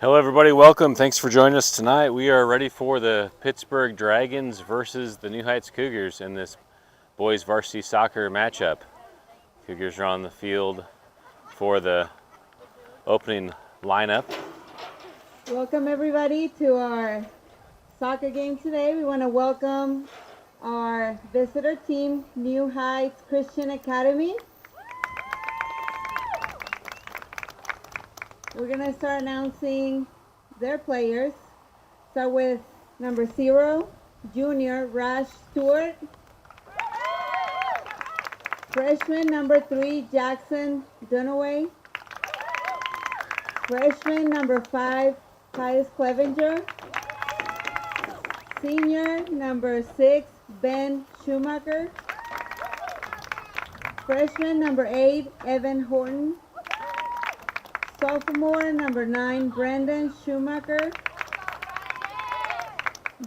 Hello everybody, welcome. Thanks for joining us tonight. We are ready for the Pittsburg Dragons versus the New Heights Cougars in this boys varsity soccer matchup. Cougars are on the field for the opening lineup. Welcome everybody to our soccer game today. We want to welcome our visitor team, New Heights Christian Academy. We're going to start announcing their players. Start with number 0, junior Rash Stewart. Freshman number 3, Jackson Dunaway. Freshman number 5, Titus Clevenger. Senior number 6, Ben Schumacher. Freshman number 8, Evan Horton. Sophomore number 9, Brandon Schumacher.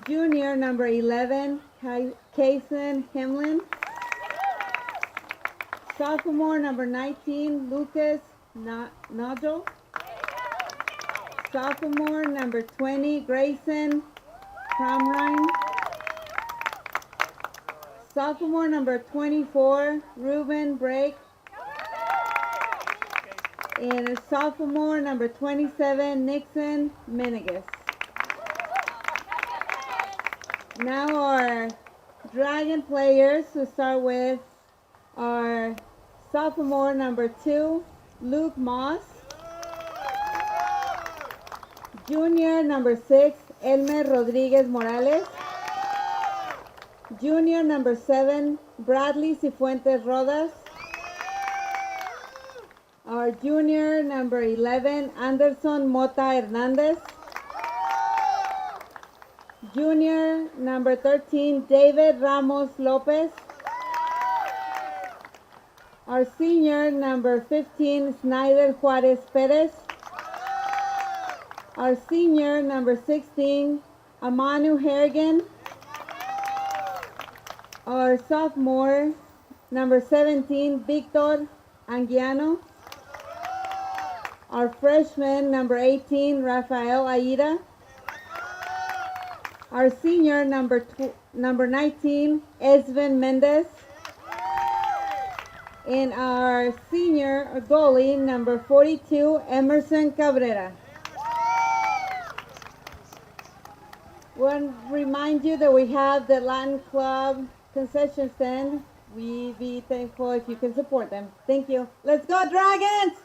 Junior number 11, Kaysen Hemlin. Sophomore number 19, Lucas Nodal. Sophomore number 20, Grayson Cromrine. Sophomore number 24, Ruben Brake. And sophomore number 27, Nixon Menegas. Now our Dragon players, to start with our sophomore number 2, Luke Moss. Junior number 6, Elmer Rodriguez Morales. Junior number 7, Bradley Cifuentes Rodas. Our junior number 11, Anderson Mota Hernandez. Junior number 13, David Ramos Lopez. Our senior number 15, Snyder Juarez Perez. Our senior number 16, Amanu Harrigan. Our sophomore number 17, Victor Anguiano. Our freshman number 18, Rafael Aida. Our senior number 19, Esben Mendez. And our senior goalie number 42, Emerson Cabrera. Want to remind you that we have the Latin Club concession stand. We'd be thankful if you can support them. Thank you. Let's go, Dragons!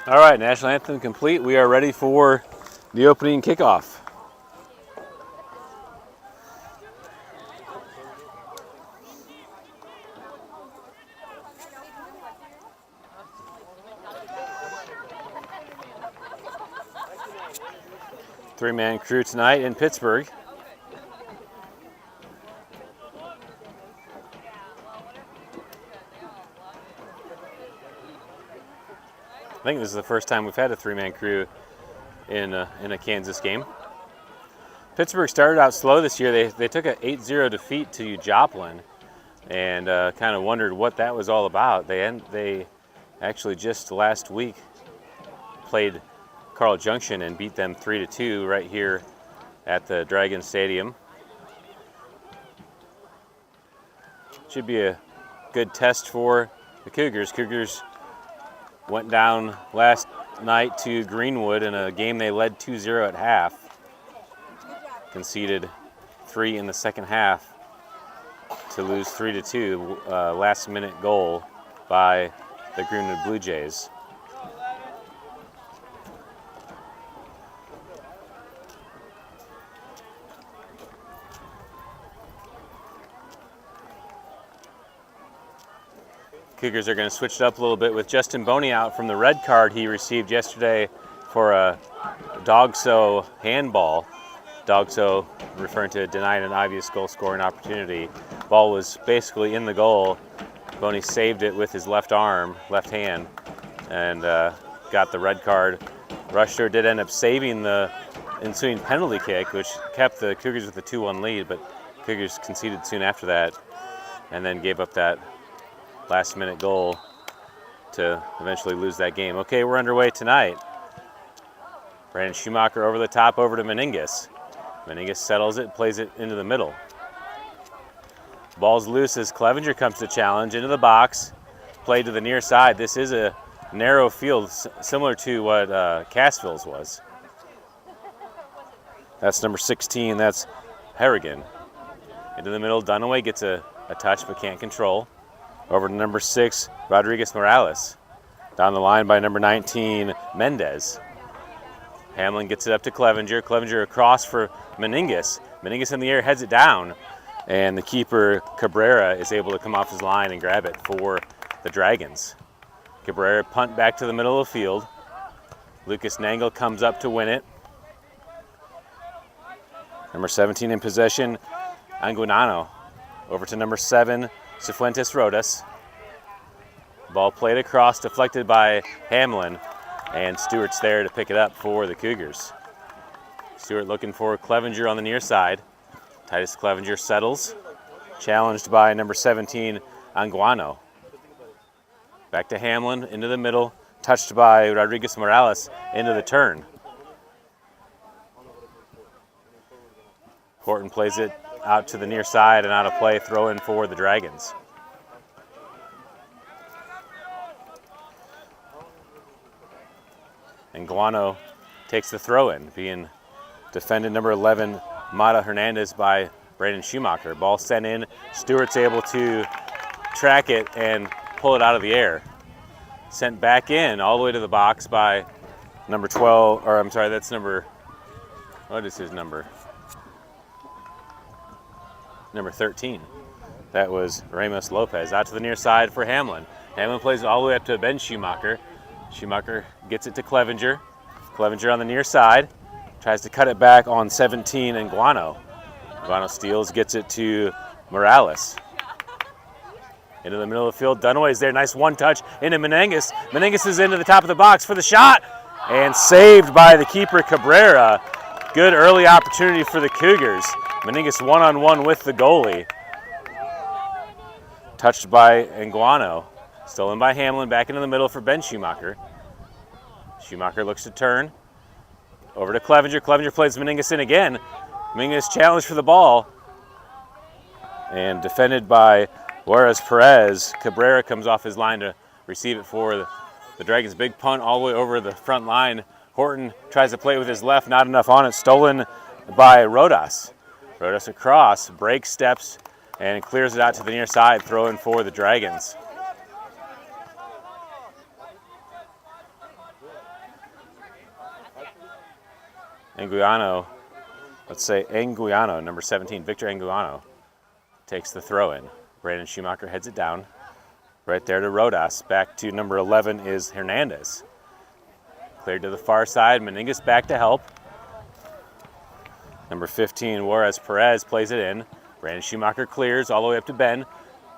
All right, national anthem complete. We are ready for the opening kickoff. Three-man crew tonight in Pittsburg. I think this is the first time we've had a three-man crew in a Kansas game. Pittsburgh started out slow this year. They took an 8-0 defeat to Joplin, and kind of wondered what that was all about. They actually just last week played Carl Junction and beat them 3-2 right here at the Dragon Stadium. Should be a good test for the Cougars. Cougars went down last night to Greenwood in a game they led 2-0 at half. Conceded 3 in the second half to lose 3-2. Last-minute goal by the Greenwood Blue Jays. Cougars are going to switch it up a little bit with Justin Boney out from the red card he received yesterday for a dog-so handball. Dog-so referring to denying an obvious goal scoring opportunity. Ball was basically in the goal. Boney saved it with his left hand, and got the red card. Rusher did end up saving the ensuing penalty kick, which kept the Cougars with a 2-1 lead, but Cougars conceded soon after that and then gave up that last-minute goal to eventually lose that game. Okay, we're underway tonight. Brandon Schumacher over the top, over to Meningus. Meningus settles it, plays it into the middle. Ball's loose as Clevenger comes to challenge into the box. Played to the near side. This is a narrow field, similar to what Cassville's was. That's number 16, that's Harrigan. Into the middle, Dunaway gets a touch but can't control. Over to number 6, Rodriguez Morales. Down the line by number 19, Mendez. Hamlin gets it up to Clevenger. Clevenger across for Meningus. Meningus in the air heads it down, and the keeper, Cabrera, is able to come off his line and grab it for the Dragons. Cabrera punt back to the middle of the field. Lucas Nangle comes up to win it. Number 17 in possession, Anguinano. Over to number 7, Cifuentes Rodas. Ball played across, deflected by Hamlin, and Stewart's there to pick it up for the Cougars. Stewart looking for Clevenger on the near side. Titus Clevenger settles, challenged by number 17, Anguano. Back to Hamlin, into the middle, touched by Rodriguez Morales into the turn. Horton plays it out to the near side and out of play, throw in for the Dragons. And Guano takes the throw in, being defended number 11, Mata Hernandez, by Brandon Schumacher. Ball sent in, Stewart's able to track it and pull it out of the air. Sent back in all the way to the box by number 12, or I'm sorry, that's number, what is his number? Number 13. That was Ramos Lopez. Out to the near side for Hamlin. Hamlin plays it all the way up to Ben Schumacher. Schumacher gets it to Clevenger. Clevenger on the near side. Tries to cut it back on 17 and Guano. Guano steals, gets it to Morales. Into the middle of the field. Dunaway's there. Nice one touch into Meningus. Meningus is into the top of the box for the shot. And saved by the keeper, Cabrera. Good early opportunity for the Cougars. Meningus one-on-one with the goalie. Touched by Anguano. Stolen by Hamlin, back into the middle for Ben Schumacher. Schumacher looks to turn. Over to Clevenger. Clevenger plays Meningus in again. Meningus challenged for the ball. And defended by Juarez Perez. Cabrera comes off his line to receive it for the Dragons. Big punt all the way over the front line. Horton tries to play with his left, not enough on it. Stolen by Rodas. Rodas across, breaks steps, and clears it out to the near side, throwing for the Dragons. Anguiano, number 17, Victor Anguiano, takes the throw in. Brandon Schumacher heads it down. Right there to Rodas. Back to number 11 is Hernandez. Cleared to the far side. Meningus back to help. Number 15, Juarez Perez plays it in. Brandon Schumacher clears all the way up to Ben.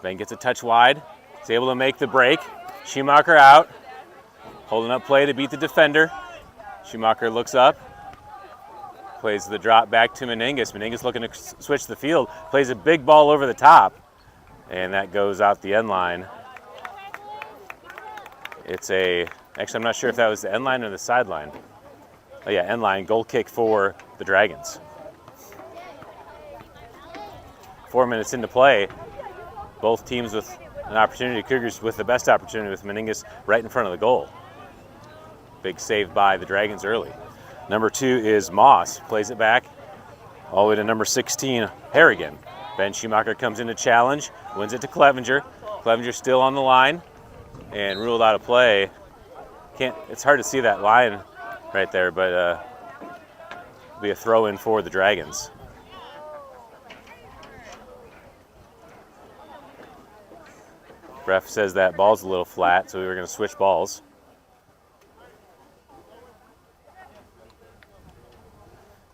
Ben gets a touch wide. He's able to make the break. Schumacher out. Holding up play to beat the defender. Schumacher looks up. Plays the drop back to Meningas. Meningas looking to switch the field. Plays a big ball over the top. And that goes out the end line. It's actually I'm not sure if that was the end line or the sideline. Oh yeah, end line, goal kick for the Dragons. 4 minutes into play. Both teams with an opportunity. Cougars with the best opportunity with Meningas right in front of the goal. Big save by the Dragons early. Number 2 is Moss. Plays it back all the way to number 16, Harrigan. Ben Schumacher comes in to challenge. Wins it to Clevenger. Clevenger still on the line and ruled out of play. It's hard to see that line right there, but it'll be a throw in for the Dragons. Ref says that ball's a little flat, so we were going to switch balls.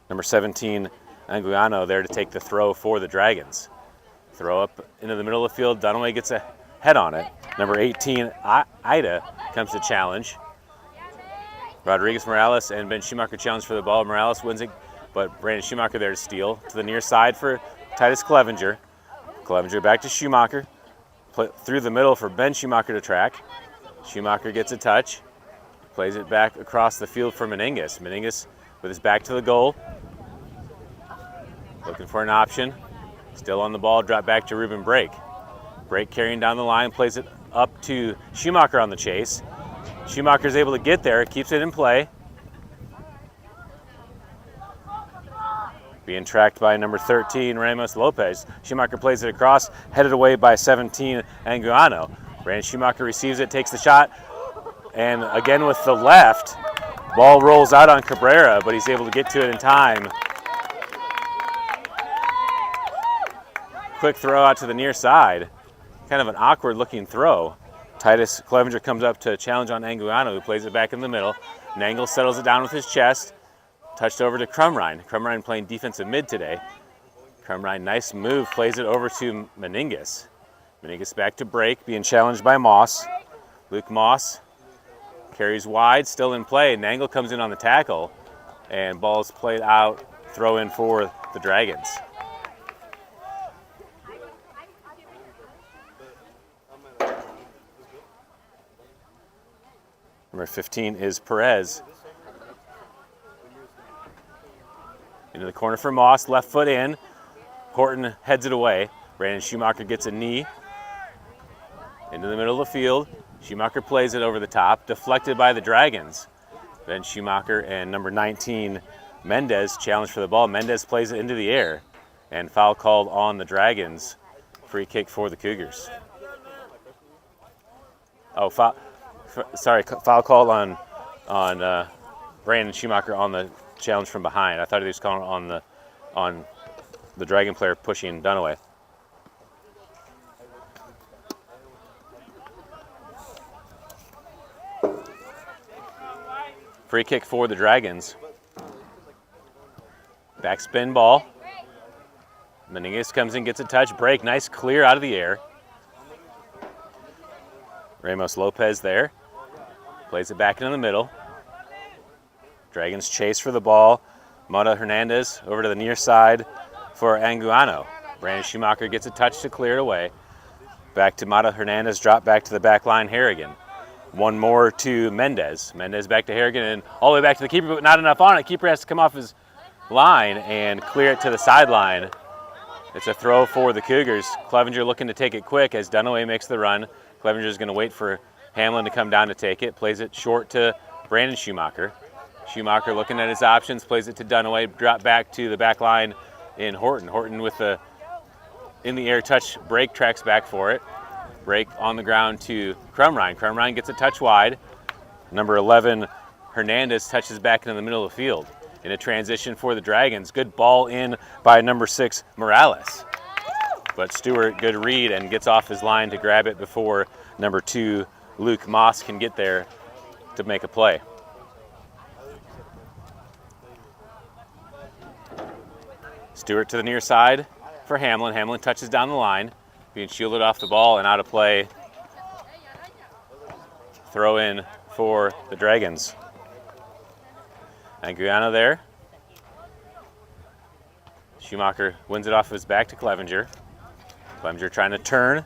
Number 17, Anguiano there to take the throw for the Dragons. Throw up into the middle of the field. Dunaway gets a head on it. Number 18, Ida comes to challenge. Rodriguez Morales and Ben Schumacher challenge for the ball. Morales wins it, but Brandon Schumacher there to steal. To the near side for Titus Clevenger. Clevenger back to Schumacher. Through the middle for Ben Schumacher to track. Schumacher gets a touch. Plays it back across the field for Meningas. Meningas with his back to the goal. Looking for an option. Still on the ball, drop back to Ruben Brake. Brake carrying down the line, plays it up to Schumacher on the chase. Schumacher's able to get there, keeps it in play. Being tracked by number 13, Ramos Lopez. Schumacher plays it across, headed away by 17, Anguiano. Brandon Schumacher receives it, takes the shot, and again with the left. Ball rolls out on Cabrera, but he's able to get to it in time. Quick throw out to the near side. Kind of an awkward looking throw. Titus Clevenger comes up to challenge on Anguiano, who plays it back in the middle. Nangle settles it down with his chest. Touched over to Crumrine. Crumrine playing defensive mid today. Crumrine, nice move, plays it over to Meningas. Meningas back to break, being challenged by Moss. Luke Moss carries wide, still in play. Nangle comes in on the tackle, and ball's played out, throw in for the Dragons. Number 15 is Perez. Into the corner for Moss, left foot in. Horton heads it away. Brandon Schumacher gets a knee. Into the middle of the field. Schumacher plays it over the top, deflected by the Dragons. Ben Schumacher and number 19, Mendez, challenge for the ball. Mendez plays it into the air, and foul called on the Dragons. Free kick for the Cougars. Oh, foul called on Brandon Schumacher on the challenge from behind. I thought he was calling on the Dragon player pushing Dunaway. Free kick for the Dragons. Backspin ball. Meningas comes in, gets a touch, break, nice clear out of the air. Ramos Lopez there. Plays it back into the middle. Dragons chase for the ball. Mota Hernandez over to the near side for Anguiano. Brandon Schumacher gets a touch to clear it away. Back to Mota Hernandez, drop back to the back line, Harrigan. One more to Mendez. Mendez back to Harrigan and all the way back to the keeper, but not enough on it. Keeper has to come off his line and clear it to the sideline. It's a throw for the Cougars. Clevenger looking to take it quick as Dunaway makes the run. Clevenger is going to wait for Hamlin to come down to take it. Plays it short to Brandon Schumacher. Schumacher looking at his options, plays it to Dunaway, drop back to the back line in Horton. Horton with the in the air touch break, tracks back for it. Break on the ground to Crumrine. Crumrine gets a touch wide. Number 11, Hernandez touches back into the middle of the field. In a transition for the Dragons. Good ball in by number 6, Morales. But Stewart, good read, and gets off his line to grab it before number 2, Luke Moss, can get there to make a play. Stewart to the near side for Hamlin. Hamlin touches down the line, being shielded off the ball and out of play. Throw in for the Dragons. Anguiano there. Schumacher wins it off of his back to Clevenger. Clevenger trying to turn.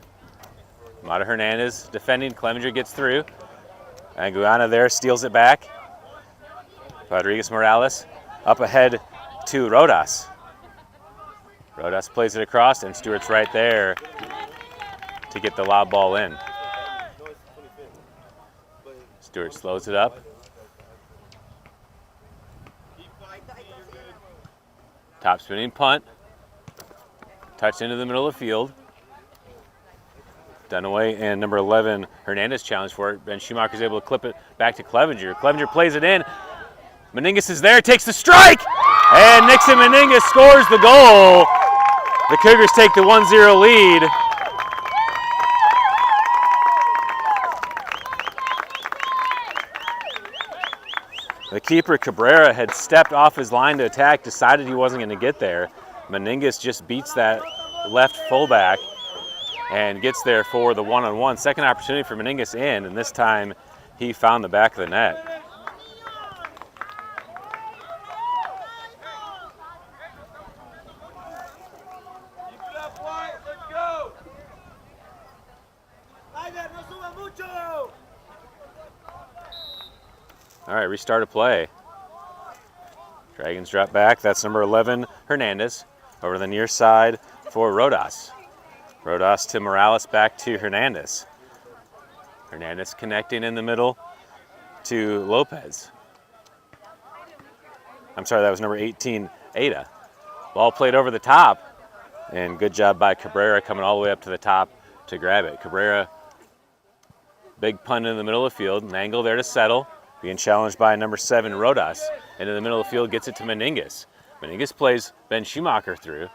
Mata Hernandez defending. Clevenger gets through. Anguiano there steals it back. Rodriguez Morales up ahead to Rodas. Rodas plays it across, and Stewart's right there to get the lob ball in. Stewart slows it up. Top spinning punt. Touch into the middle of the field. Dunaway and number 11, Hernandez challenge for it. Ben Schumacher's able to clip it back to Clevenger. Clevenger plays it in. Meningus is there, takes the strike, and Nixon Meningus scores the goal. The Cougars take the 1-0 lead. The keeper, Cabrera, had stepped off his line to attack, decided he wasn't going to get there. Meningus just beats that left fullback and gets there for the one-on-one. Second opportunity for Meningus in, and this time he found the back of the net. All right, restart of play. Dragons drop back. That's number 11, Hernandez. Over the near side for Rodas. Rodas to Morales, back to Hernandez. Hernandez connecting in the middle to Lopez. I'm sorry, that was number 18, Ada. Ball played over the top, and good job by Cabrera coming all the way up to the top to grab it. Cabrera, big punt in the middle of the field. An angle there to settle. Being challenged by number 7, Rodas. Into the middle of the field, gets it to Meningus. Meningus plays Ben Schumacher through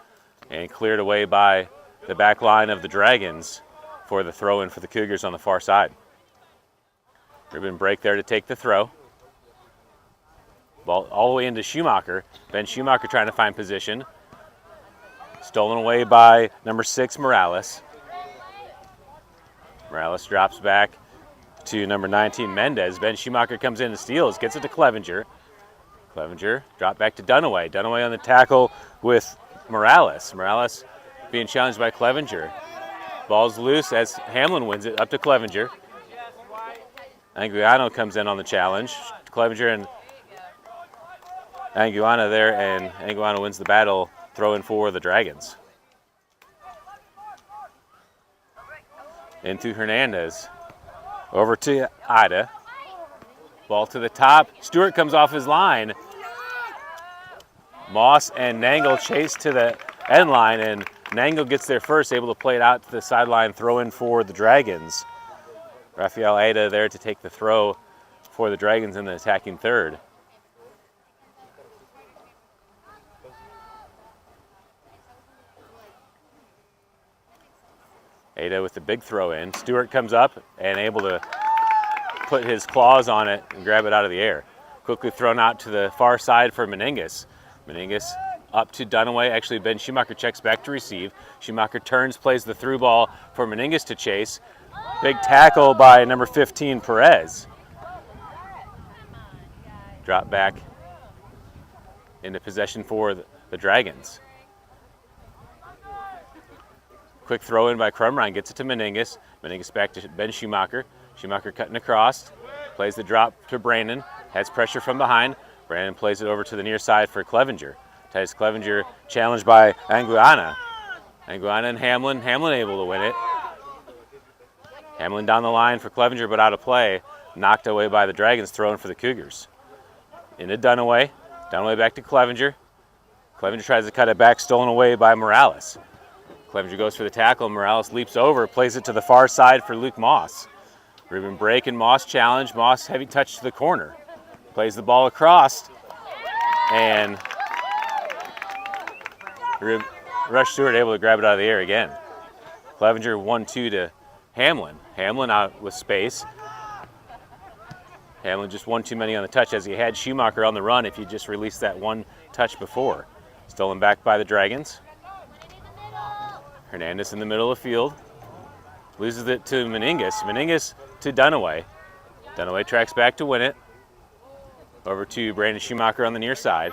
and cleared away by the back line of the Dragons for the throw-in for the Cougars on the far side. Ribbon break there to take the throw. Ball all the way into Schumacher. Ben Schumacher trying to find position. Stolen away by number 6, Morales. Morales drops back to number 19, Mendez. Ben Schumacher comes in and steals, gets it to Clevenger. Clevenger drop back to Dunaway. Dunaway on the tackle with Morales. Morales being challenged by Clevenger. Ball's loose as Hamlin wins it up to Clevenger. Anguiano comes in on the challenge. Clevenger and Anguiano there, and Anguiano wins the battle, throwing for the Dragons. Into Hernandez. Over to Ida. Ball to the top. Stewart comes off his line. Moss and Nangle chase to the end line, and Nangle gets there first, able to play it out to the sideline, throw in for the Dragons. Rafael Ida there to take the throw for the Dragons in the attacking third. Ada with the big throw in. Stewart comes up and able to put his claws on it and grab it out of the air. Quickly thrown out to the far side for Meningus. Meningus up to Dunaway. Actually, Ben Schumacher checks back to receive. Schumacher turns, plays the through ball for Meningus to chase. Big tackle by number 15, Perez. Drop back into possession for the Dragons. Quick throw in by Crumrine, gets it to Meningus. Meningus back to Ben Schumacher. Schumacher cutting across, plays the drop to Brandon, has pressure from behind. Brandon plays it over to the near side for Clevenger. Titus Clevenger challenged by Anguiano. Anguiano and Hamlin. Hamlin able to win it. Hamlin down the line for Clevenger, but out of play. Knocked away by the Dragons, thrown for the Cougars. Into Dunaway. Dunaway back to Clevenger. Clevenger tries to cut it back, stolen away by Morales. Clevenger goes for the tackle. Morales leaps over, plays it to the far side for Luke Moss. Ruben break and Moss challenge. Moss heavy touch to the corner. Plays the ball across, and Rush Stewart able to grab it out of the air again. Clevenger 1-2 to Hamlin. Hamlin out with space. Hamlin just one too many on the touch, as he had Schumacher on the run if he just released that one touch before. Stolen back by the Dragons. Hernandez in the middle of the field. Loses it to Meningus. Meningus to Dunaway. Dunaway tracks back to win it. Over to Brandon Schumacher on the near side.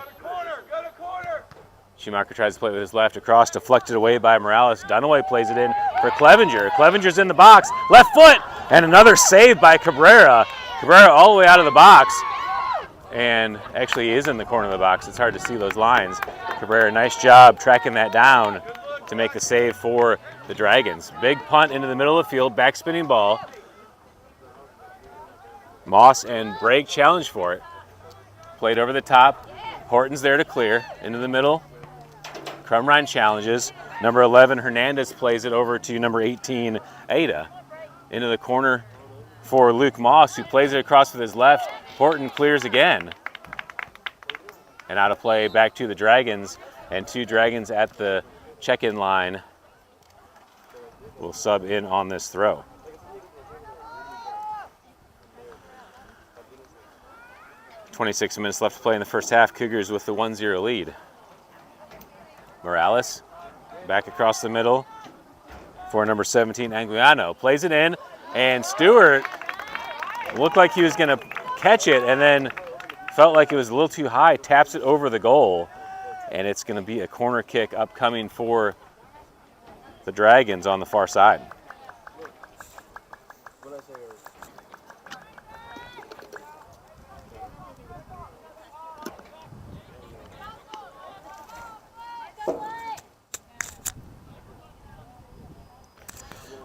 Schumacher tries to play with his left across, deflected away by Morales. Dunaway plays it in for Clevenger. Clevenger's in the box, left foot, and another save by Cabrera. Cabrera all the way out of the box, and actually is in the corner of the box. It's hard to see those lines. Cabrera, nice job tracking that down to make the save for the Dragons. Big punt into the middle of the field, backspinning ball. Moss and Bragg challenge for it. Played over the top. Horton's there to clear. Into the middle. Crumrine challenges. Number 11, Hernandez plays it over to number 18, Ada. Into the corner for Luke Moss, who plays it across with his left. Horton clears again. And out of play back to the Dragons. And 2 Dragons at the check-in line will sub in on this throw. .26 minutes left to play in the first half. Cougars with the 1-0 lead. Morales back across the middle for number 17, Anguiano. Plays it in, and Stewart looked like he was going to catch it and then felt like it was a little too high, taps it over the goal, and it's going to be a corner kick upcoming for the Dragons on the far side.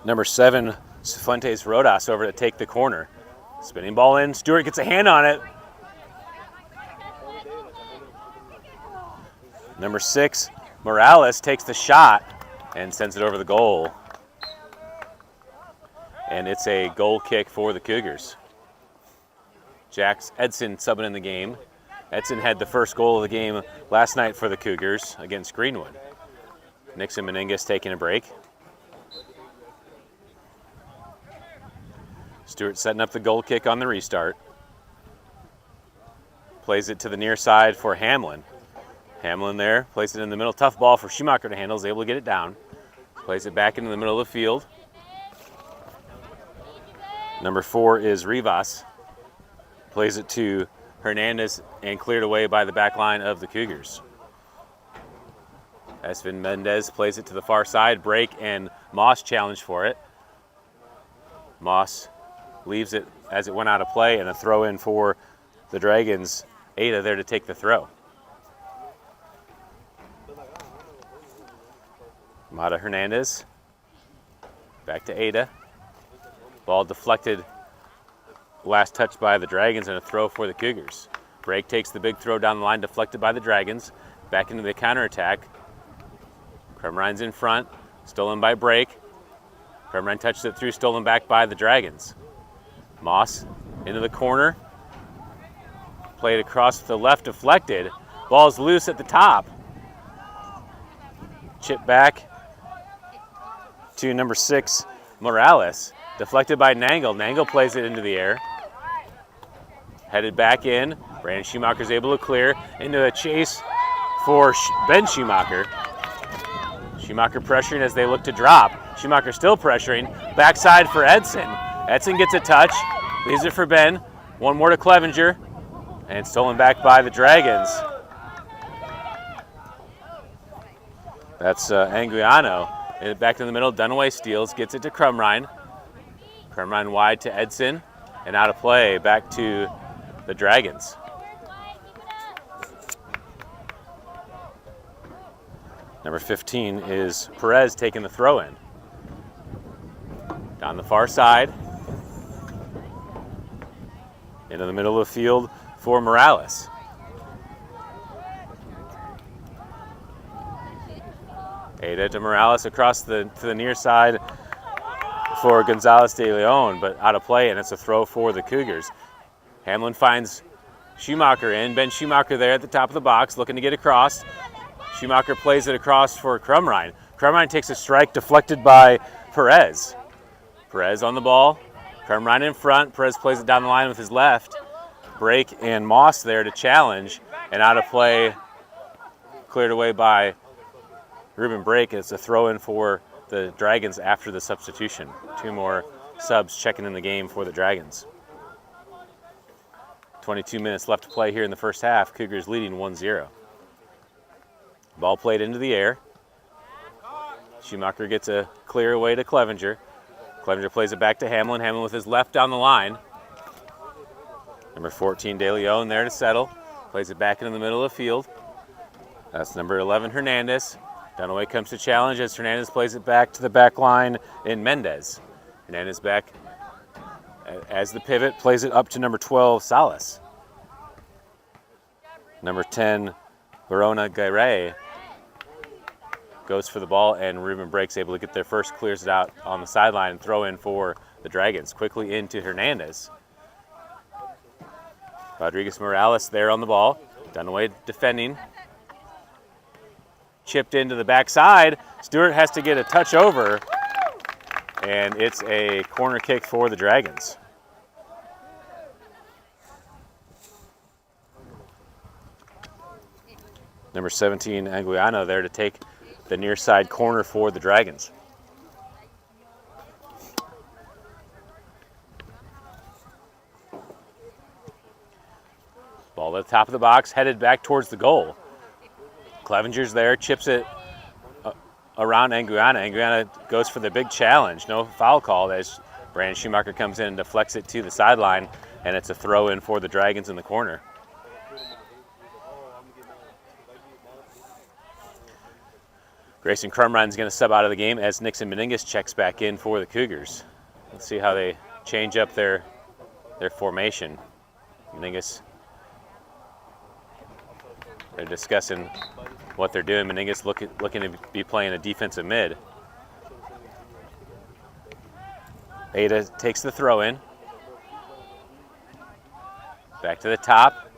Number 7, Fuentes Rodas over to take the corner. Spinning ball in, Stewart gets a hand on it. Number 6, Morales takes the shot and sends it over the goal. And it's a goal kick for the Cougars. Jax Edson subbing in the game. Edson had the first goal of the game last night for the Cougars against Greenwood. Nixon Meningus taking a break. Stewart setting up the goal kick on the restart. Plays it to the near side for Hamlin. Hamlin there, plays it in the middle. Tough ball for Schumacher to handle, is able to get it down. Plays it back into the middle of the field. Number 4 is Rivas. Plays it to Hernandez and cleared away by the back line of the Cougars. Esvin Mendez plays it to the far side. Break and Moss challenge for it. Moss leaves it as it went out of play, and a throw in for the Dragons. Ada there to take the throw. Mata Hernandez. Back to Ada. Ball deflected. Last touch by the Dragons, and a throw for the Cougars. Bragg takes the big throw down the line, deflected by the Dragons. Back into the counterattack. Crumrine's in front. Stolen by Bragg. Crumrine touches it through, stolen back by the Dragons. Moss into the corner. Played across to the left, deflected. Ball's loose at the top. Chip back to number 6, Morales. Deflected by Nangle. Nangle plays it into the air. Headed back in. Brandon Schumacher's able to clear into a chase for Ben Schumacher. Schumacher pressuring as they look to drop. Schumacher still pressuring. Backside for Edson. Edson gets a touch. Leaves it for Ben. One more to Clevenger. And stolen back by the Dragons. That's Anguiano. Back to the middle. Dunaway steals. Gets it to Crumrine. Crumrine wide to Edson. And out of play back to the Dragons. Number 15 is Perez taking the throw in. Down the far side. Into the middle of the field for Morales. Ada to Morales across to the near side for Gonzalez de Leon, but out of play, and it's a throw for the Cougars. Hamlin finds Schumacher in. Ben Schumacher there at the top of the box, looking to get across. Schumacher plays it across for Crumrine. Crumrine takes a strike deflected by Perez. Perez on the ball. Crumrine in front. Perez plays it down the line with his left. Brake and Moss there to challenge. And out of play, cleared away by Ruben Brake. It's a throw-in for the Dragons after the substitution. 2 more subs checking in the game for the Dragons. 22 minutes left to play here in the first half. Cougars leading 1-0. Ball played into the air. Schumacher gets a clear away to Clevenger. Clevenger plays it back to Hamlin. Hamlin with his left down the line. Number 14, De Leon there to settle. Plays it back into the middle of the field. That's number 11, Hernandez. Dunaway comes to challenge as Hernandez plays it back to the back line in Mendez. Hernandez back as the pivot, plays it up to number 12, Salas. Number 10, Verona Gaire goes for the ball, and Ruben Brake's able to get there first, clears it out on the sideline and throw in for the Dragons. Quickly into Hernandez. Rodriguez Morales there on the ball. Dunaway defending. Chipped into the backside. Stewart has to get a touch over, and it's a corner kick for the Dragons. Number 17, Anguiano there to take the near side corner for the Dragons. Ball at the top of the box, headed back towards the goal. Clevenger's there, chips it around Anguiano. Anguiano goes for the big challenge. No foul call as Brandon Schumacher comes in and deflects it to the sideline, and it's a throw-in for the Dragons in the corner. Grayson Crumrine's going to sub out of the game as Nixon Meningus checks back in for the Cougars. Let's see how they change up their formation. Meningus, they're discussing what they're doing. Meningus looking to be playing a defensive mid. Ada takes the throw in. Back to the top.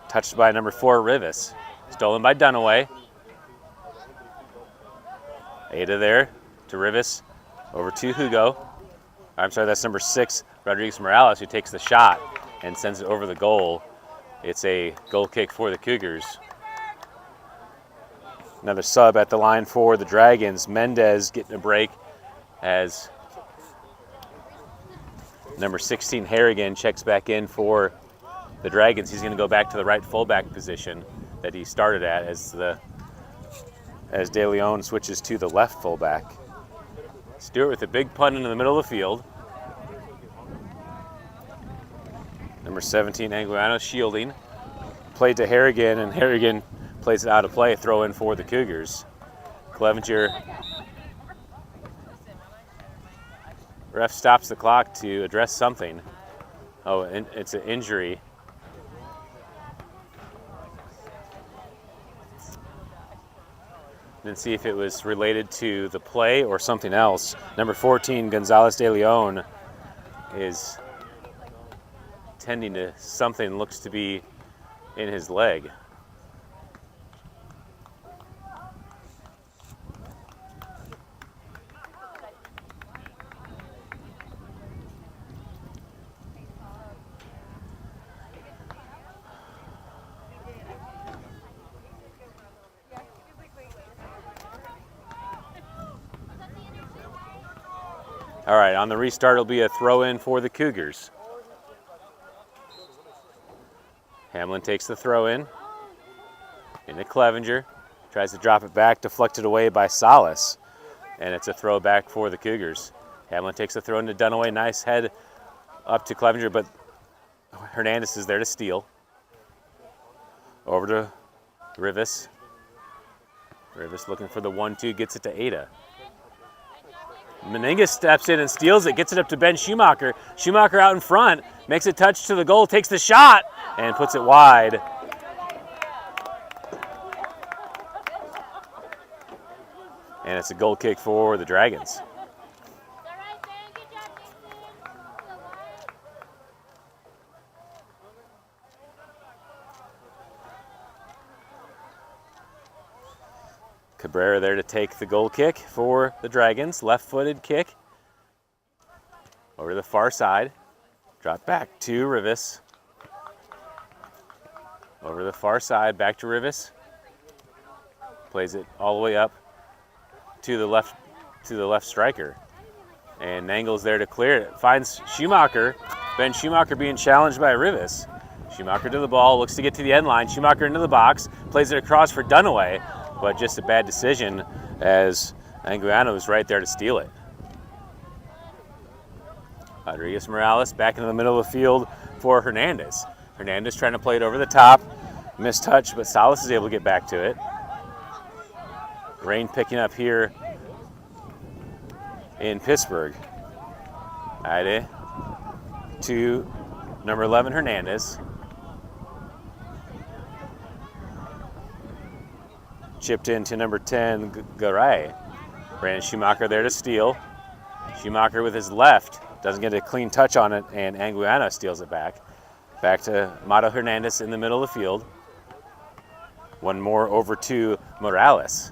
Touched by number 4, Rivas. Stolen by Dunaway. Ada there to Rivas. Over to Hugo. I'm sorry, that's number 6, Rodriguez Morales, who takes the shot and sends it over the goal. It's a goal kick for the Cougars. Another sub at the line for the Dragons. Mendez getting a break as number 16, Harrigan, checks back in for the Dragons. He's going to go back to the right fullback position that he started at as De Leon switches to the left fullback. Stewart with a big punt into the middle of the field. Number 17, Anguiano, shielding. Played to Harrigan, and Harrigan plays it out of play. Throw in for the Cougars. Clevenger. Ref stops the clock to address something. Oh, it's an injury. Didn't see if it was related to the play or something else. Number 14, Gonzalez de Leon, is tending to something, looks to be in his leg. All right, on the restart, it'll be a throw-in for the Cougars. Hamlin takes the throw-in into Clevenger. Tries to drop it back, deflected away by Salas. And it's a throw back for the Cougars. Hamlin takes the throw into Dunaway. Nice head up to Clevenger, but Hernandez is there to steal. Over to Rivas. Rivas looking for the 1-2, gets it to Ada. Meningus steps in and steals it, gets it up to Ben Schumacher. Schumacher out in front, makes a touch to the goal, takes the shot, and puts it wide. And it's a goal kick for the Dragons. Cabrera there to take the goal kick for the Dragons. Left-footed kick. Over to the far side. Drop back to Rivas. Over to the far side, back to Rivas. plays it all the way up to the left striker. And Nangel's there to clear it. Finds Schumacher. Ben Schumacher being challenged by Rivas. Schumacher to the ball, looks to get to the end line. Schumacher into the box, plays it across for Dunaway, but just a bad decision as Anguiano was right there to steal it. Rodriguez Morales back into the middle of the field for Hernandez. Hernandez trying to play it over the top. Missed touch, but Salas is able to get back to it. Rain picking up here in Pittsburg. Aide to number 11, Hernandez. Chipped into number 10, Garay. Brandon Schumacher there to steal. Schumacher with his left doesn't get a clean touch on it, and Anguiano steals it back. Back to Mato Hernandez in the middle of the field. One more over to Morales.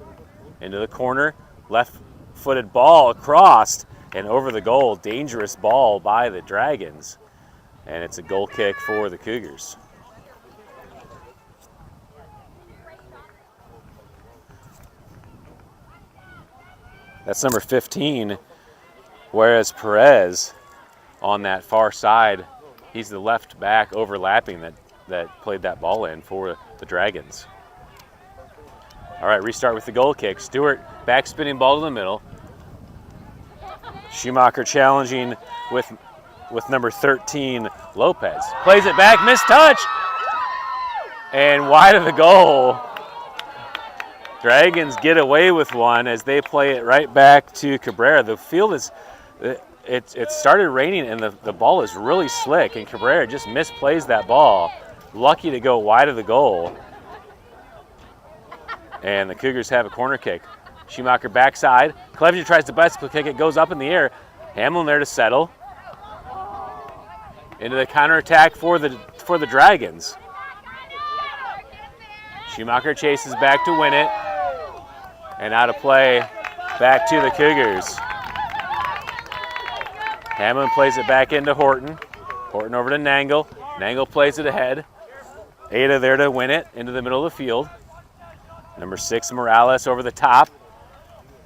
Into the corner, left-footed ball across and over the goal. Dangerous ball by the Dragons. And it's a goal kick for the Cougars. That's number 15, whereas Perez on that far side, he's the left back overlapping that played that ball in for the Dragons. All right, restart with the goal kick. Stewart back spinning ball to the middle. Schumacher challenging with number 13, Lopez. Plays it back, missed touch, and wide of the goal. Dragons get away with one as they play it right back to Cabrera. The field is, it started raining and the ball is really slick, and Cabrera just misplays that ball. Lucky to go wide of the goal. And the Cougars have a corner kick. Schumacher backside. Clevenger tries to bicycle kick. It goes up in the air. Hamlin there to settle. Into the counterattack for the Dragons. Schumacher chases back to win it. And out of play back to the Cougars. Hamlin plays it back into Horton. Horton over to Nangle. Nangle plays it ahead. Ada there to win it into the middle of the field. Number 6, Morales over the top.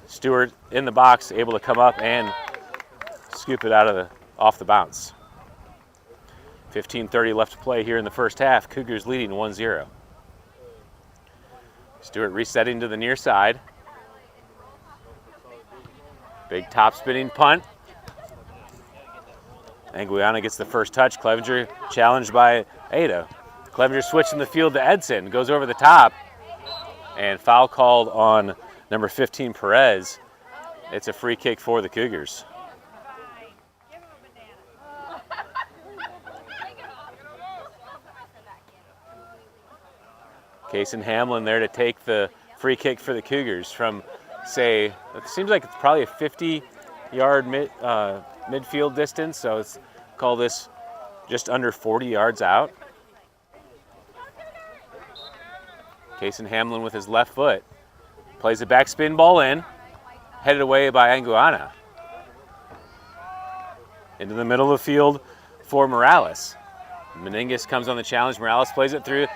Stewart in the box, able to come up and scoop it off the bounce. 15:30 left to play here in the first half. Cougars leading 1-0. Stewart resetting to the near side. Big top spinning punt. Anguiano gets the first touch. Clevenger challenged by Ada. Clevenger switching the field to Edson. Goes over the top. And foul called on number 15, Perez. It's a free kick for the Cougars. Cason Hamlin there to take the free kick for the Cougars from, say, it seems like it's probably a 50-yard midfield distance, so it's call this just under 40 yards out. Cason Hamlin with his left foot plays a backspin ball in, headed away by Anguiano. Into the middle of the field for Morales. Meningus comes on the challenge. Morales plays it through.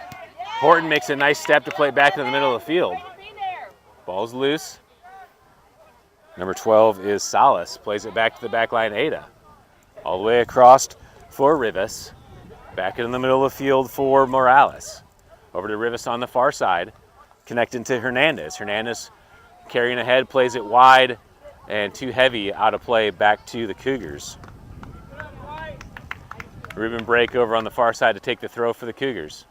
Horton makes a nice step to play back in the middle of the field. Ball's loose. Number 12 is Salas. Plays it back to the back line, Ada. All the way across for Rivas. Back in the middle of the field for Morales. Over to Rivas on the far side. Connecting to Hernandez. Hernandez carrying ahead, plays it wide and too heavy, out of play back to the Cougars. Ruben Brake over on the far side to take the throw for the Cougars.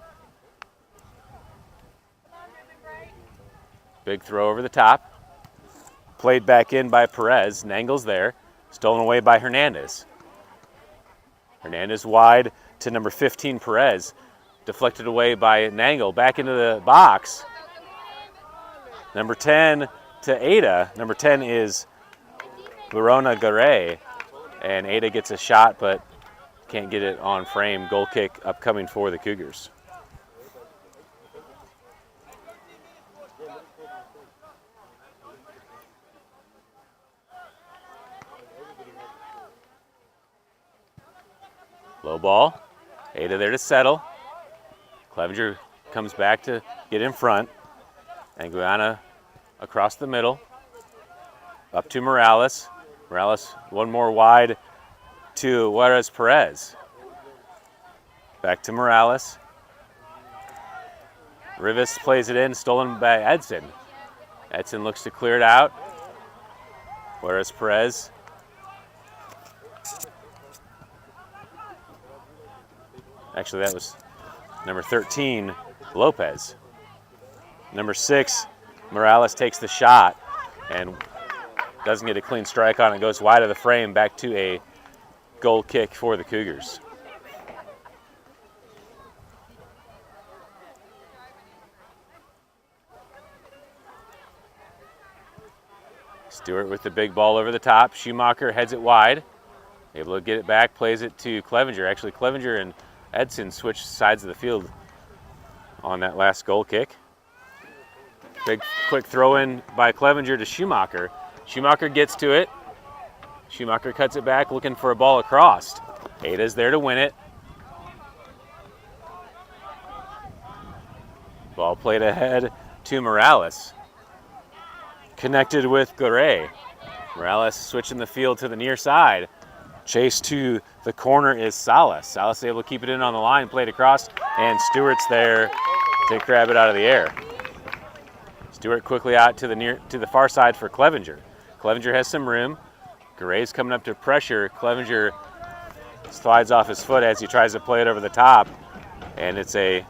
Big throw over the top. Played back in by Perez. Nangle's there. Stolen away by Hernandez. Hernandez wide to number 15, Perez. Deflected away by Nangle. Back into the box. Number 10 to Ada. Number 10 is Verona Garay. And Ada gets a shot, but can't get it on frame. Goal kick upcoming for the Cougars. Low ball. Ada there to settle. Clevenger comes back to get in front. Anguiano across the middle, up to Morales. Morales, one more wide to Juarez Perez. Back to Morales. Rivas plays it in, stolen by Edson. Edson looks to clear it out. Juarez Perez. Actually, that was number 13, Lopez. Number 6, Morales takes the shot and doesn't get a clean strike on it. Goes wide of the frame, back to a goal kick for the Cougars. Stewart with the big ball over the top. Schumacher heads it wide. Able to get it back, plays it to Clevenger. Actually, Clevenger and Edson switched sides of the field on that last goal kick. Big quick throw in by Clevenger to Schumacher. Schumacher gets to it. Schumacher cuts it back, looking for a ball across. Ada's there to win it. Ball played ahead to Morales. Connected with Garay. Morales switching the field to the near side. Chase to the corner is Salas. Salas able to keep it in on the line, played across, and Stewart's there to grab it out of the air. Stewart quickly out to the far side for Clevenger. Clevenger has some room. Garay's coming up to pressure. Clevenger slides off his foot as he tries to play it over the top, and it's a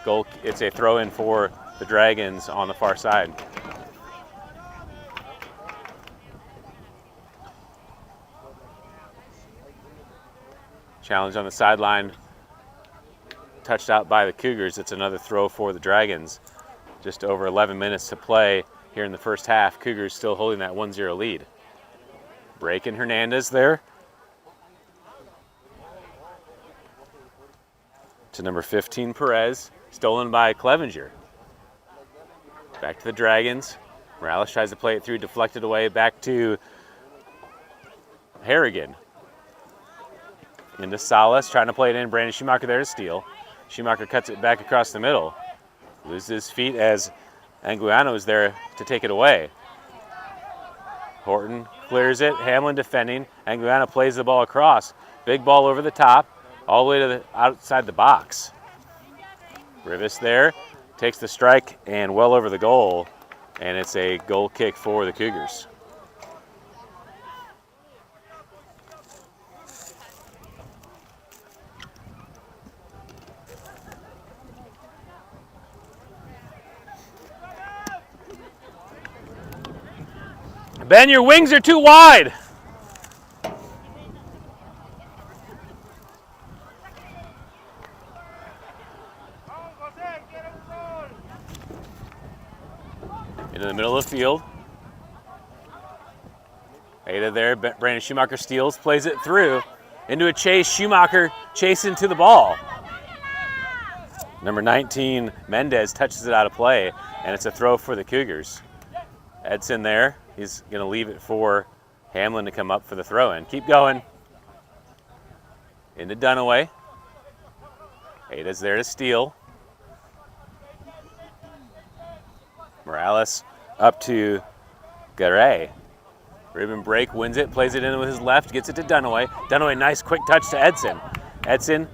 goal. It's a throw in for the Dragons on the far side. Challenge on the sideline, touched out by the Cougars. It's another throw for the Dragons. Just over 11 minutes to play here in the first half. Cougars still holding that 1-0 lead. Break in Hernandez there. To number 15, Perez. Stolen by Clevenger. Back to the Dragons. Morales tries to play it through, deflected away, back to Harrigan. Into Salas, trying to play it in. Brandon Schumacher there to steal. Schumacher cuts it back across the middle. Loses his feet as Anguiano is there to take it away. Horton clears it. Hamlin defending. Anguiano plays the ball across. Big ball over the top, all the way to the outside the box. Rivas there, takes the strike and well over the goal, and it's a goal kick for the Cougars. Ben, your wings are too wide. Into the middle of the field. Ada there, Brandon Schumacher steals, plays it through. Into a chase, Schumacher chasing to the ball. Number 19, Mendez, touches it out of play, and it's a throw for the Cougars. Edson there, he's going to leave it for Hamlin to come up for the throw-in. Keep going. Into Dunaway. Ada's there to steal. Morales up to Garay. Ribbon break, wins it, plays it in with his left, gets it to Dunaway. Dunaway, nice quick touch to Edson. Edson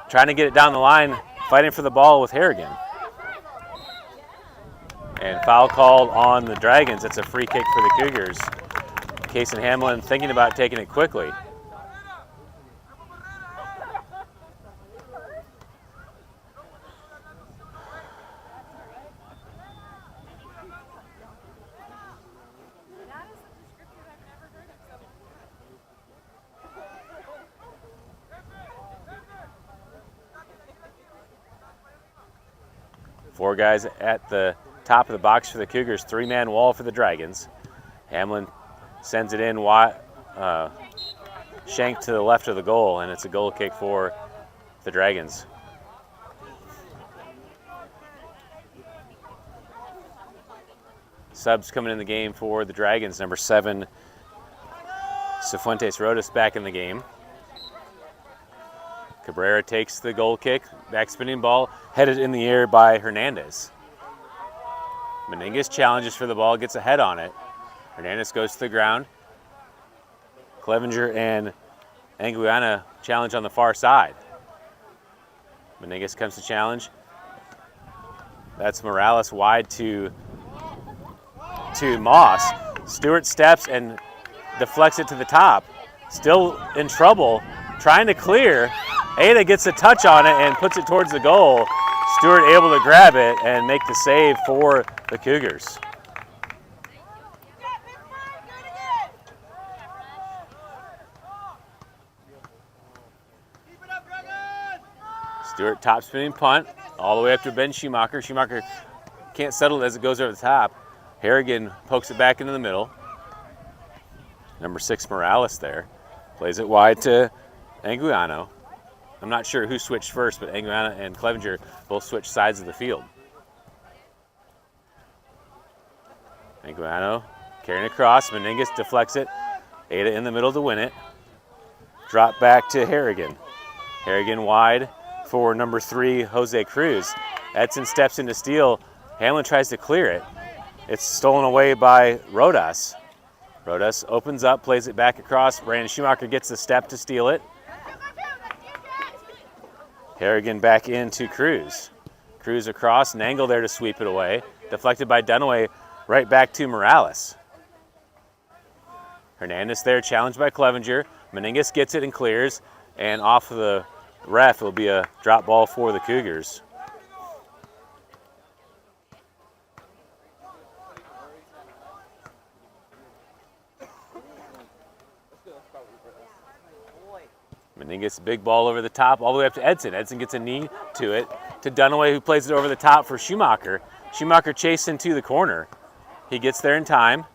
trying to get it down the line, fighting for the ball with Harrigan. And foul called on the Dragons. It's a free kick for the Cougars. Case and Hamlin thinking about taking it quickly. Four guys at the top of the box for the Cougars, three-man wall for the Dragons. Hamlin sends it in, shanked to the left of the goal, and it's a goal kick for the Dragons. Subs coming in the game for the Dragons. Number 7, Cifuentes Rodas back in the game. Cabrera takes the goal kick, back spinning ball, headed in the air by Hernandez. Meningas challenges for the ball, gets a head on it. Hernandez goes to the ground. Clevenger and Anguiano challenge on the far side. Meningas comes to challenge. That's Morales wide to Moss. Stewart steps and deflects it to the top. Still in trouble, trying to clear. Ada gets a touch on it and puts it towards the goal. Stewart able to grab it and make the save for the Cougars. Stewart top spinning punt all the way up to Ben Schumacher. Schumacher can't settle it as it goes over the top. Harrigan pokes it back into the middle. Number 6 Morales there. Plays it wide to Anguiano. I'm not sure who switched first, but Anguiano and Clevenger both switched sides of the field. Anguiano carrying across. Meningas deflects it. Ada in the middle to win it. Drop back to Harrigan. Harrigan wide for number 3, Jose Cruz. Edson steps in to steal. Hamlin tries to clear it. It's stolen away by Rodas. Rodas opens up, plays it back across. Brandon Schumacher gets the step to steal it. Harrigan back into Cruz. Cruz across, Nangle there to sweep it away. Deflected by Dunaway, right back to Morales. Hernandez there, challenged by Clevenger. Meningas gets it and clears, and off of the ref will be a drop ball for the Cougars. Meningas, big ball over the top, all the way up to Edson. Edson gets a knee to it, to Dunaway, who plays it over the top for Schumacher. Schumacher chasing to the corner. He gets there in time.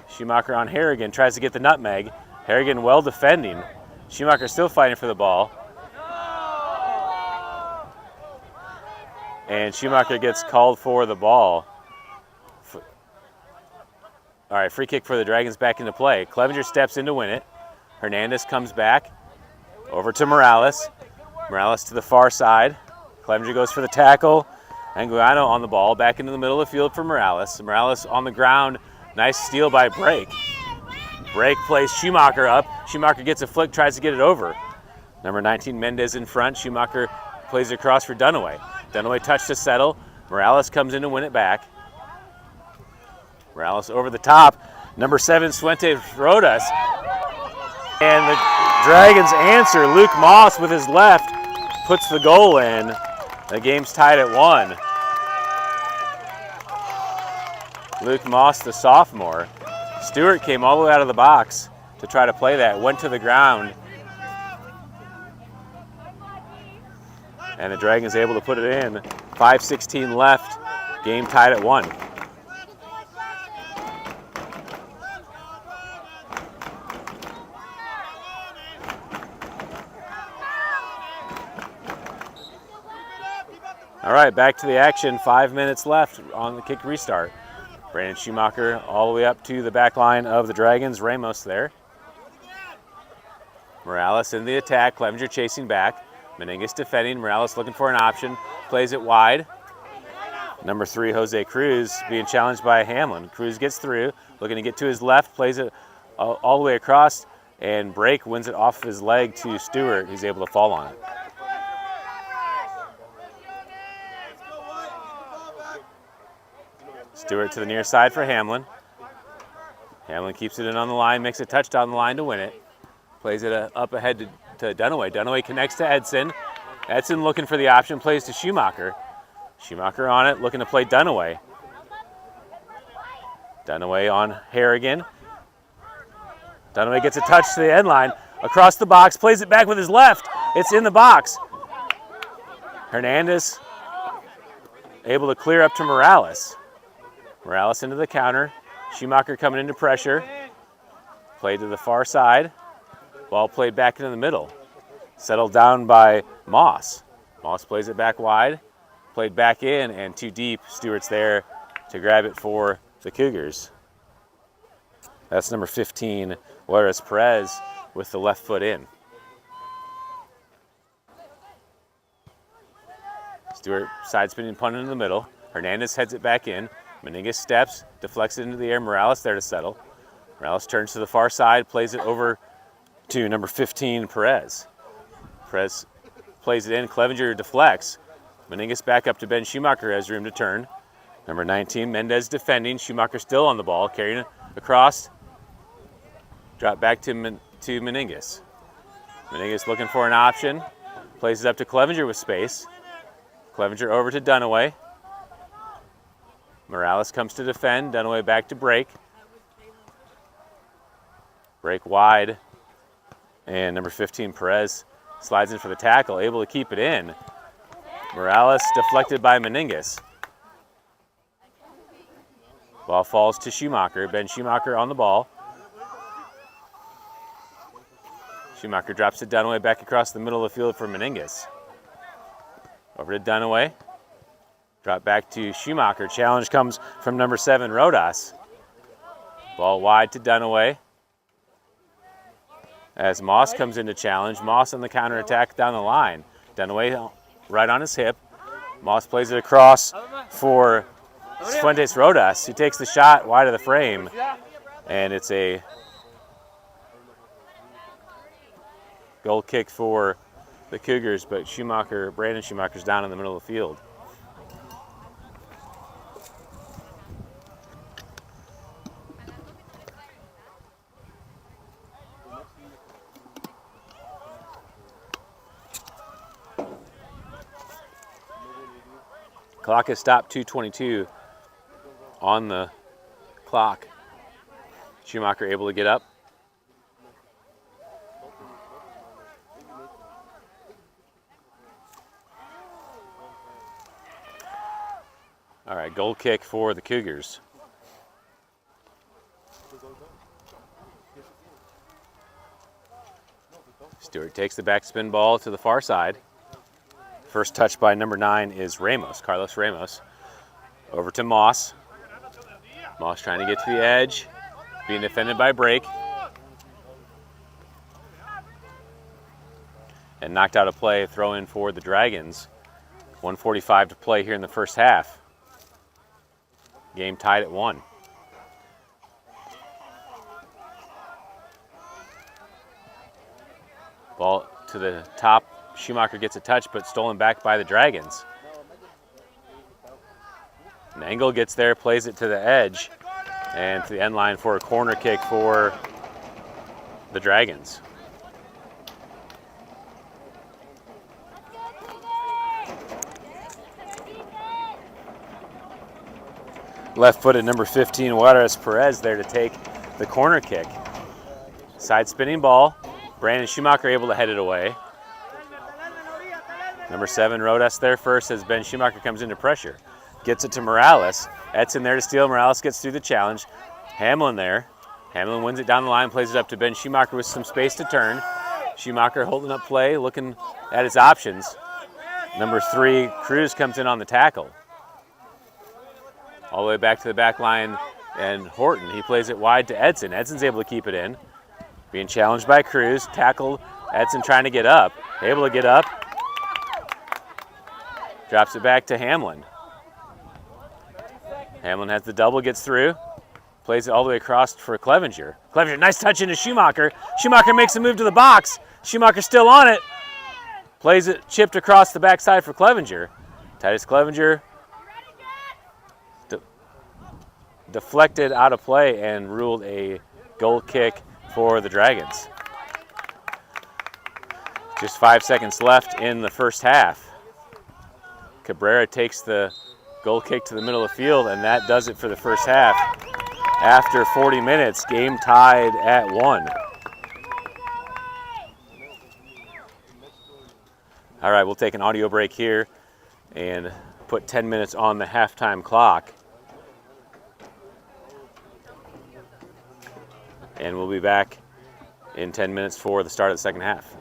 Schumacher on Harrigan, tries to get the nutmeg. Harrigan well defending. Schumacher still fighting for the ball. And Schumacher gets called for the ball. All right, free kick for the Dragons back into play. Clevenger steps in to win it. Hernandez comes back. Over to Morales. Morales to the far side. Clevenger goes for the tackle. Anguiano on the ball, back into the middle of the field for Morales. Morales on the ground. Nice steal by Brake. Brake plays Schumacher up. Schumacher gets a flick, tries to get it over. Number 19, Mendez in front. Schumacher plays it across for Dunaway. Dunaway touch to settle. Morales comes in to win it back. Morales over the top. Number 7, Suente Rodas. And the Dragons answer. Luke Moss with his left puts the goal in. The game's tied at 1. Luke Moss, the sophomore. Stewart came all the way out of the box to try to play that. Went to the ground. And the Dragons able to put it in. 5:16 left. Game tied at 1. All right, back to the action. 5 minutes left on the kick restart. Brandon Schumacher all the way up to the back line of the Dragons. Ramos there. Morales in the attack. Clevenger chasing back. Meningas defending. Morales looking for an option. Plays it wide. Number 3, Jose Cruz, being challenged by Hamlin. Cruz gets through. Looking to get to his left. Plays it all the way across. And Brake wins it off of his leg to Stewart. He's able to fall on it. Stewart to the near side for Hamlin. Hamlin keeps it in on the line, makes a touch down the line to win it. Plays it up ahead to Dunaway. Dunaway connects to Edson. Edson looking for the option, plays to Schumacher. Schumacher on it, looking to play Dunaway. Dunaway on Harrigan. Dunaway gets a touch to the end line. Across the box, plays it back with his left. It's in the box. Hernandez able to clear up to Morales. Morales into the counter. Schumacher coming into pressure. Played to the far side. Ball played back into the middle. Settled down by Moss. Moss plays it back wide. Played back in and too deep. Stewart's there to grab it for the Cougars. That's number 15, Juarez Perez with the left foot in. Stewart side spinning punt into the middle. Hernandez heads it back in. Meningas steps, deflects it into the air. Morales there to settle. Morales turns to the far side, plays it over to number 15, Perez. Perez plays it in. Clevenger deflects. Meningas back up to Ben Schumacher, has room to turn. Number 19, Mendez defending. Schumacher still on the ball, carrying it across. Drop back to Meningas. Meningas looking for an option. Plays it up to Clevenger with space. Clevenger over to Dunaway. Morales comes to defend. Dunaway back to break. Break wide. And number 15, Perez, slides in for the tackle, able to keep it in. Morales deflected by Meningas. Ball falls to Schumacher. Ben Schumacher on the ball. Schumacher drops to Dunaway, back across the middle of the field for Meningas. Over to Dunaway. Drop back to Schumacher. Challenge comes from number 7, Rodas. Ball wide to Dunaway. As Moss comes into challenge, Moss on the counterattack down the line. Dunaway right on his hip. Moss plays it across for Fuentes Rodas. He takes the shot wide of the frame, and it's a goal kick for the Cougars, but Brandon Schumacher's down in the middle of the field. Clock has stopped, 2:22 on the clock. Schumacher able to get up. All right, goal kick for the Cougars. Stewart takes the backspin ball to the far side. First touch by number 9 is Ramos, Carlos Ramos. Over to Moss. Moss trying to get to the edge, being defended by Brake. And knocked out a play, throw in for the Dragons. 1:45 to play here in the first half. Game tied at 1. Ball to the top. Schumacher gets a touch, but stolen back by the Dragons. Nangle gets there, plays it to the edge, and to the end line for a corner kick for the Dragons. Left-footed number 15, Juarez Perez there to take the corner kick. Side spinning ball. Brandon Schumacher able to head it away. Number 7, Rodas there first as Ben Schumacher comes into pressure. Gets it to Morales. Edson there to steal. Morales gets through the challenge. Hamlin there. Hamlin wins it down the line, plays it up to Ben Schumacher with some space to turn. Schumacher holding up play, looking at his options. Number 3, Cruz comes in on the tackle. All the way back to the back line, and Horton, he plays it wide to Edson. Edson's able to keep it in. Being challenged by Cruz, tackled. Edson trying to get up. Able to get up. Drops it back to Hamlin. Hamlin has the double, gets through. Plays it all the way across for Clevenger. Clevenger, nice touch into Schumacher. Schumacher makes a move to the box. Schumacher still on it. Plays it chipped across the backside for Clevenger. Titus Clevenger deflected out of play and ruled a goal kick for the Dragons. Just 5 seconds left in the first half. Cabrera takes the goal kick to the middle of the field, and that does it for the first half. After 40 minutes, game tied at 1. All right, we'll take an audio break here and put 10 minutes on the halftime clock. And we'll be back in 10 minutes for the start of the second half.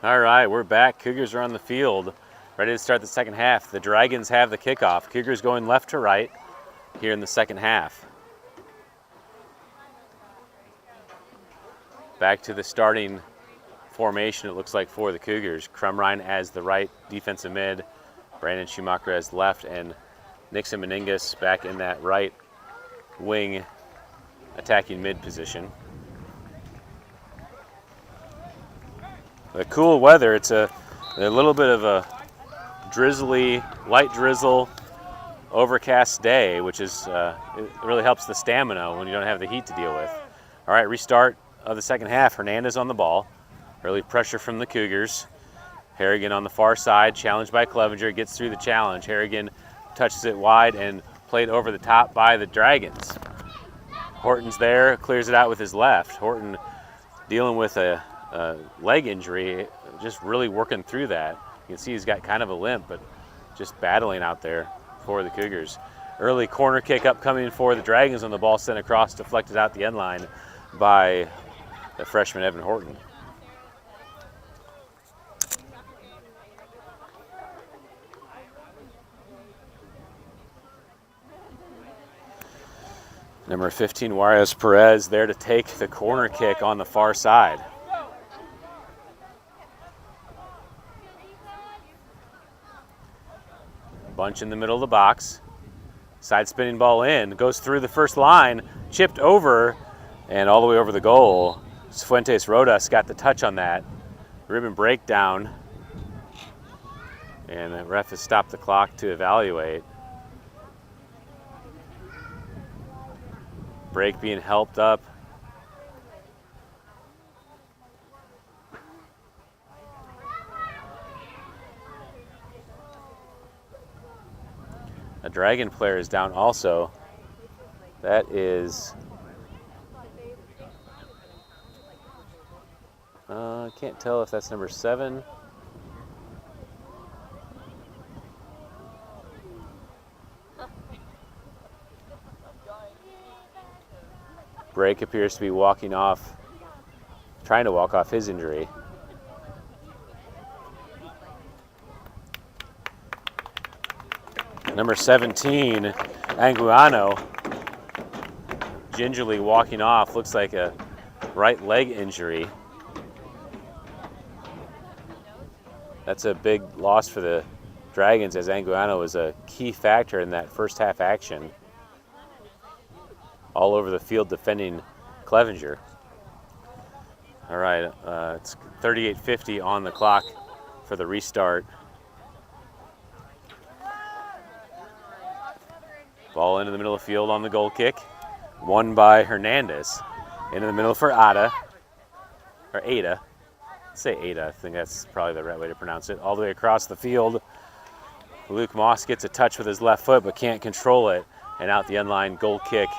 All right, we're back. Cougars are on the field, ready to start the second half. The Dragons have the kickoff. Cougars going left to right here in the second half. Back to the starting formation, it looks like, for the Cougars. Crumrine as the right defensive mid, Brandon Schumacher as left, and Nixon Meningus back in that right wing attacking mid position. The cool weather, it's a little bit of a drizzly, light drizzle, overcast day, which is it really helps the stamina when you don't have the heat to deal with. All right, restart of the second half. Hernandez on the ball. Early pressure from the Cougars. Harrigan on the far side, challenged by Clevenger, gets through the challenge. Harrigan touches it wide and played over the top by the Dragons. Horton's there, clears it out with his left. Horton dealing with a leg injury, just really working through that. You can see he's got kind of a limp, but just battling out there for the Cougars. Early corner kick upcoming for the Dragons, on the ball sent across, deflected out the end line by the freshman Evan Horton. Number 15, Juarez Perez, there to take the corner kick on the far side. Bunch in the middle of the box. Side spinning ball in, goes through the first line, chipped over, and all the way over the goal. Fuentes Rodas got the touch on that. Ribbon breakdown. And the ref has stopped the clock to evaluate. Break being helped up. A Dragon player is down also. That is, I can't tell if that's number 7. Break appears to be walking off, trying to walk off his injury. Number 17, Anguiano, gingerly walking off, looks like a right leg injury. That's a big loss for the Dragons, as Anguiano was a key factor in that first half action. All over the field defending Clevenger. All right, it's 38:50 on the clock for the restart. Ball into the middle of the field on the goal kick. Won by Hernandez. Into the middle for Ada. Or Ada. Say Ada, I think that's probably the right way to pronounce it. All the way across the field. Luke Moss gets a touch with his left foot but can't control it. And out the end line, goal kick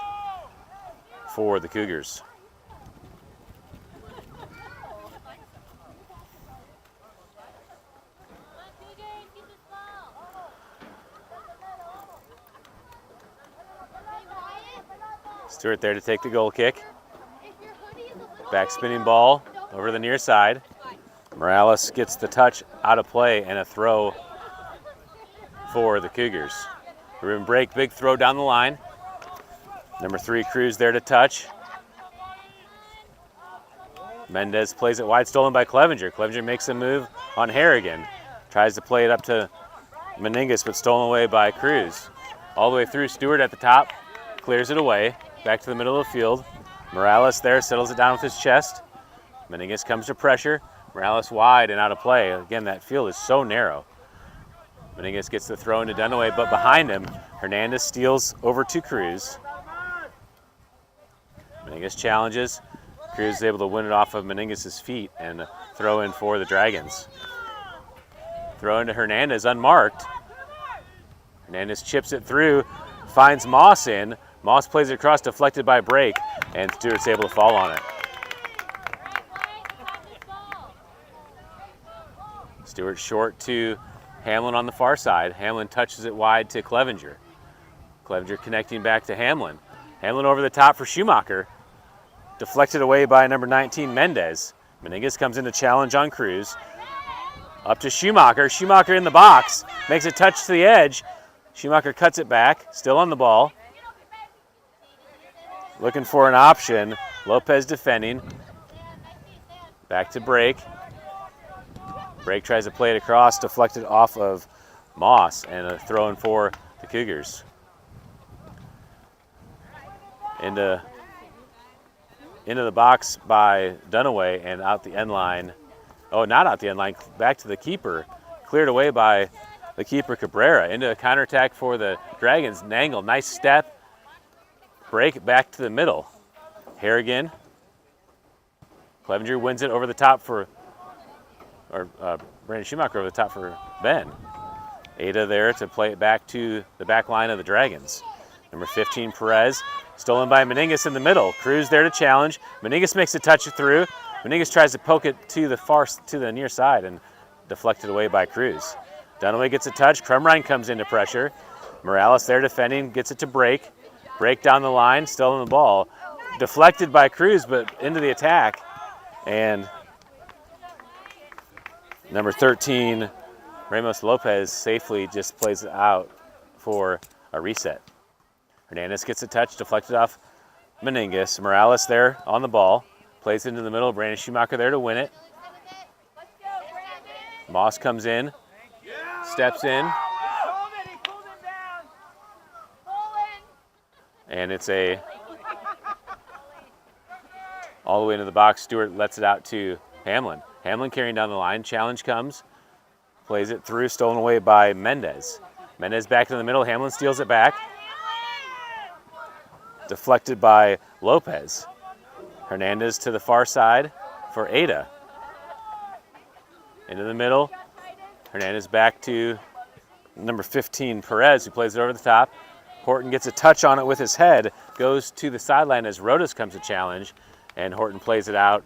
for the Cougars. Stewart there to take the goal kick. Back spinning ball over the near side. Morales gets the touch out of play and a throw for the Cougars. Ribbon break, big throw down the line. Number 3, Cruz there to touch. Mendez plays it wide, stolen by Clevenger. Clevenger makes a move on Harrigan. Tries to play it up to Meningus, but stolen away by Cruz. All the way through, Stewart at the top, clears it away. Back to the middle of the field. Morales there, settles it down with his chest. Meningus comes to pressure. Morales wide and out of play. Again, that field is so narrow. Meningus gets the throw into Dunaway, but behind him, Hernandez steals over to Cruz. Meningus challenges. Cruz is able to win it off of Meningus' feet and throw in for the Dragons. Throw into Hernandez unmarked. Hernandez chips it through, finds Moss in. Moss plays it across, deflected by Break, and Stewart's able to fall on it. Stewart short to Hamlin on the far side. Hamlin touches it wide to Clevenger. Clevenger connecting back to Hamlin. Hamlin over the top for Schumacher. Deflected away by number 19, Mendez. Meningus comes in to challenge on Cruz. Up to Schumacher. Schumacher in the box. Makes a touch to the edge. Schumacher cuts it back. Still on the ball. Looking for an option. Lopez defending. Back to Brake. Brake tries to play it across. Deflected off of Moss. And a throw in for the Cougars. Into the box by Dunaway and out the end line. Oh, not out the end line. Back to the keeper. Cleared away by the keeper Cabrera. Into a counterattack for the Dragons. Nangle, nice step. Break back to the middle. Harrigan. Clevenger wins it over the top for, Brandon Schumacher over the top for Ben. Ada there to play it back to the back line of the Dragons. Number 15, Perez. Stolen by Meningus in the middle. Cruz there to challenge. Meningus makes a touch through. Meningus tries to poke it to the near side and deflected away by Cruz. Dunaway gets a touch. Crumrine comes into pressure. Morales there defending, gets it to Brake. Brake down the line, still on the ball. Deflected by Cruz, but into the attack. And number 13, Ramos Lopez, safely just plays it out for a reset. Hernandez gets a touch, deflected off Meningus. Morales there on the ball. Plays into the middle. Brandon Schumacher there to win it. Moss comes in. Steps in. And it's all the way into the box. Stewart lets it out to Hamlin. Hamlin carrying down the line. Challenge comes. Plays it through. Stolen away by Mendez. Mendez back in the middle. Hamlin steals it back. Deflected by Lopez. Hernandez to the far side for Ada. Into the middle. Hernandez back to number 15, Perez, who plays it over the top. Horton gets a touch on it with his head. Goes to the sideline as Rodas comes to challenge. And Horton plays it out.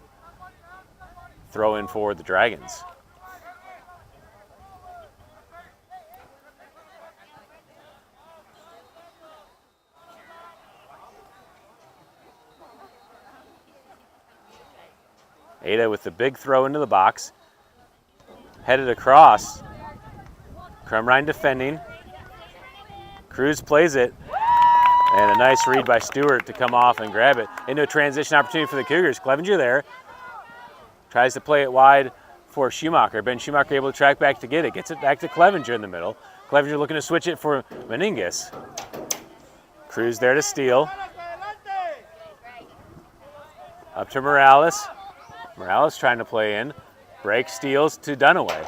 Throw in for the Dragons. Ada with the big throw into the box. Headed across. Crumrine defending. Cruz plays it. And a nice read by Stewart to come off and grab it. Into a transition opportunity for the Cougars. Clevenger there. Tries to play it wide for Schumacher. Ben Schumacher able to track back to get it. Gets it back to Clevenger in the middle. Clevenger looking to switch it for Meningus. Cruz there to steal. Up to Morales. Morales trying to play in. Break steals to Dunaway.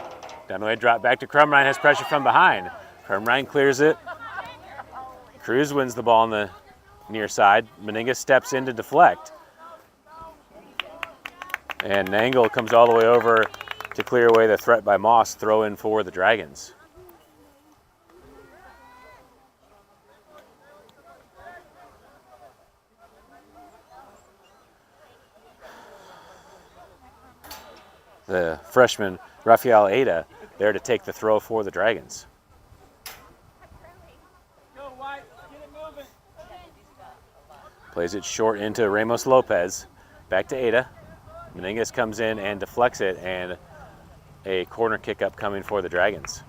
Dunaway dropped back to Crumrine, has pressure from behind. Crumrine clears it. Cruz wins the ball on the near side. Meningus steps in to deflect. And Nangle comes all the way over to clear away the threat by Moss. Throw in for the Dragons. The freshman, Rafael Ada, there to take the throw for the Dragons. Plays it short into Ramos Lopez. Back to Ada. Meningus comes in and deflects it, and a corner kick up coming for the Dragons.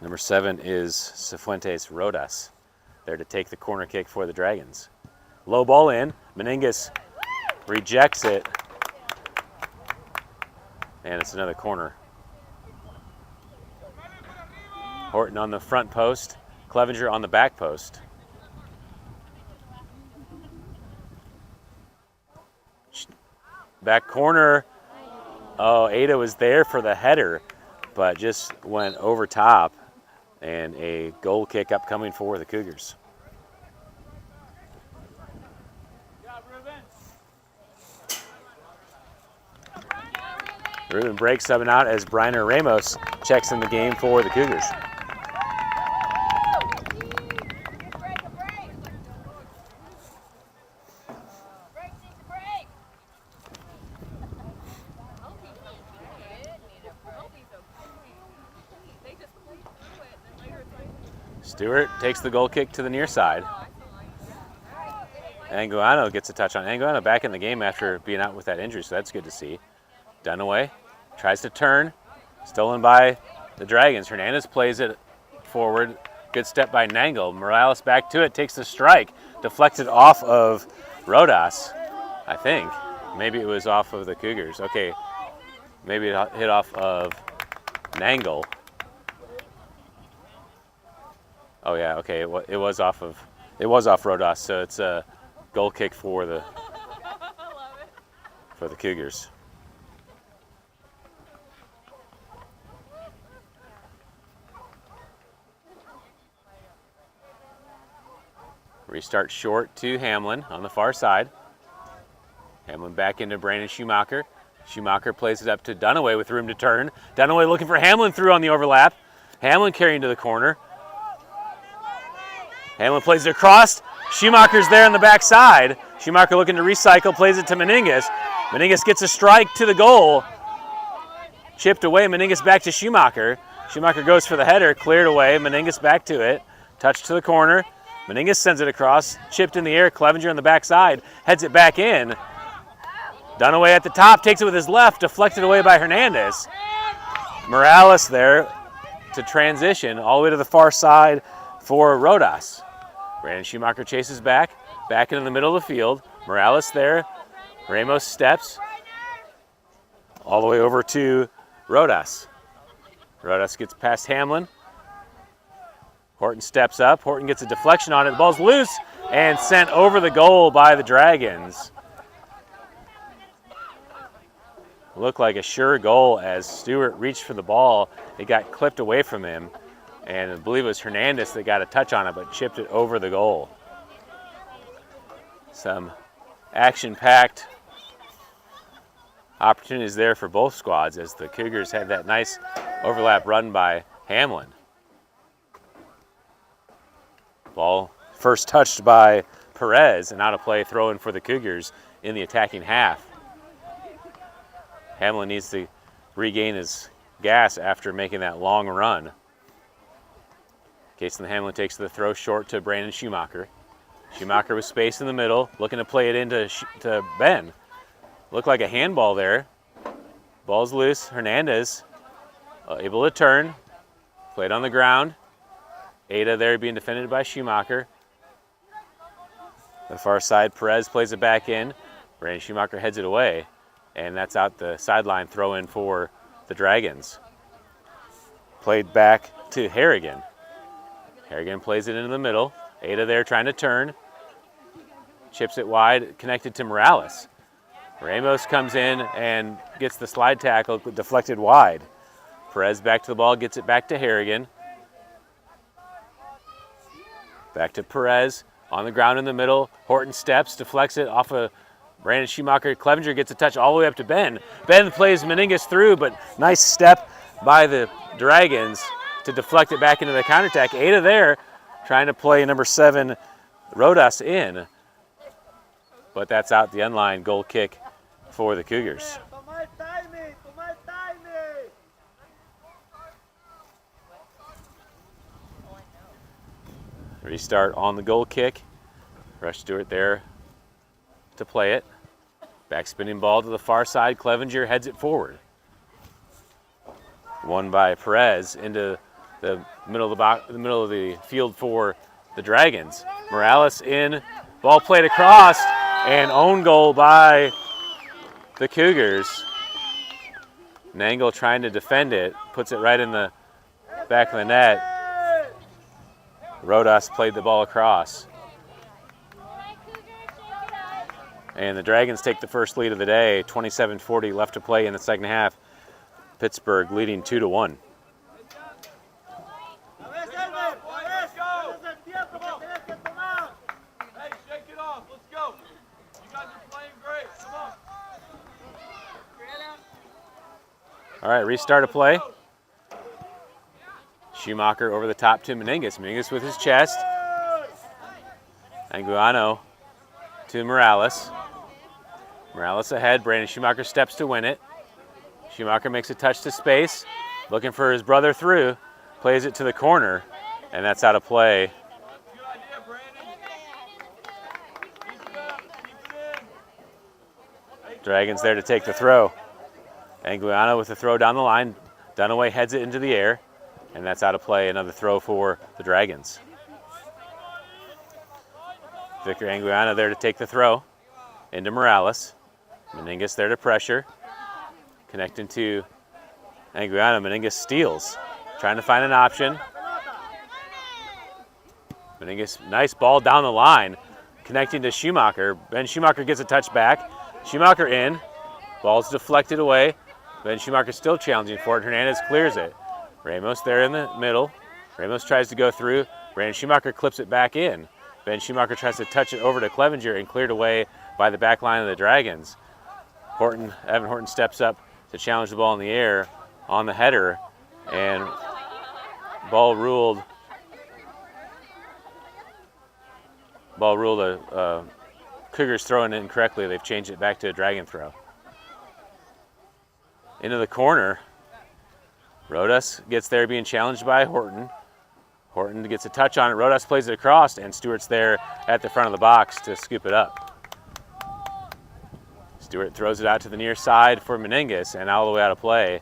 Number 7 is Cifuentes Rodas, there to take the corner kick for the Dragons. Low ball in. Meningus rejects it. And it's another corner. Horton on the front post. Clevenger on the back post. Back corner. Oh, Ada was there for the header, but just went over top. And a goal kick upcoming for the Cougars. Ruben breaks subbing out as Briner Ramos checks in the game for the Cougars. Stewart takes the goal kick to the near side. Anguano gets a touch on. Anguano back in the game after being out with that injury, so that's good to see. Dunaway tries to turn, stolen by the Dragons. Hernandez plays it forward. Good step by Nangle. Morales back to it, takes the strike. Deflected off of Rodas, I think. Maybe it was off of the Cougars. Okay, maybe it hit off of Nangle. Oh yeah, okay, it was off Rodas, so it's a goal kick for the Cougars. Restart short to Hamlin on the far side. Hamlin back into Brandon Schumacher. Schumacher plays it up to Dunaway with room to turn. Dunaway looking for Hamlin through on the overlap. Hamlin carrying to the corner. Hamlin plays it across. Schumacher's there on the backside. Schumacher looking to recycle, plays it to Meningas. Meningas gets a strike to the goal. Chipped away, Meningas back to Schumacher. Schumacher goes for the header, cleared away. Meningas back to it. Touch to the corner. Meningas sends it across, chipped in the air. Clevenger on the backside, heads it back in. Dunaway at the top, takes it with his left, deflected away by Hernandez. Morales there to transition all the way to the far side for Rodas. Brandon Schumacher chases back into the middle of the field. Morales there. Ramos steps all the way over to Rodas. Rodas gets past Hamlin. Horton steps up. Horton gets a deflection on it. The ball's loose and sent over the goal by the Dragons. Looked like a sure goal as Stewart reached for the ball. It got clipped away from him. And I believe it was Hernandez that got a touch on it, but chipped it over the goal. Some action-packed opportunities there for both squads as the Cougars had that nice overlap run by Hamlin. Ball first touched by Perez and out of play, throw-in for the Cougars in the attacking half. Hamlin needs to regain his gas after making that long run. Cason Hamlin takes the throw short to Brandon Schumacher. Schumacher with space in the middle, looking to play it into to Ben. Looked like a handball there. Ball's loose. Hernandez able to turn. Played on the ground. Ada there being defended by Schumacher. The far side, Perez plays it back in. Brandon Schumacher heads it away. And that's out the sideline throw in for the Dragons. Played back to Harrigan. Harrigan plays it into the middle. Ada there trying to turn. Chips it wide, connected to Morales. Ramos comes in and gets the slide tackle, deflected wide. Perez back to the ball, gets it back to Harrigan. Back to Perez, on the ground in the middle. Horton steps, deflects it off of Brandon Schumacher. Clevenger gets a touch all the way up to Ben. Ben plays Meningas through, but nice step by the Dragons to deflect it back into the counterattack. Ada there trying to play number 7, Rodas in. But that's out the unline goal kick for the Cougars. Restart on the goal kick. Rush Stewart there to play it. Back spinning ball to the far side. Clevenger heads it forward. Won by Perez into the middle of the field for the Dragons. Morales in. Ball played across and own goal by the Cougars. Nangle trying to defend it. Puts it right in the back of the net. Rodas played the ball across. And the Dragons take the first lead of the day. 27-40 left to play in the second half. Pittsburg leading 2-1. All right, restart of play. Schumacher over the top to Meningas. Meningas with his chest. Anguano to Morales. Morales ahead. Brandon Schumacher steps to win it. Schumacher makes a touch to space. Looking for his brother through. Plays it to the corner. and that's out of play. Dragons there to take the throw. Anguiano with the throw down the line. Dunaway heads it into the air, and that's out of play. Another throw for the Dragons. Victor Anguiano there to take the throw into Morales. Meningus there to pressure. Connecting to Anguiano. Meningus steals. Trying to find an option. Meningus, nice ball down the line. Connecting to Schumacher. Ben Schumacher gets a touch back. Schumacher in. Ball's deflected away. Ben Schumacher still challenging for it. Hernandez clears it. Ramos there in the middle. Ramos tries to go through. Brandon Schumacher clips it back in. Ben Schumacher tries to touch it over to Clevenger and cleared away by the back line of the Dragons. Evan Horton steps up to challenge the ball in the air on the header, and ball ruled a Cougars throwing it incorrectly. They've changed it back to a Dragon throw. Into the corner. Rodas gets there being challenged by Horton. Horton gets a touch on it. Rodas plays it across, and Stewart's there at the front of the box to scoop it up. Stewart throws it out to the near side for Meningus, and all the way out of play.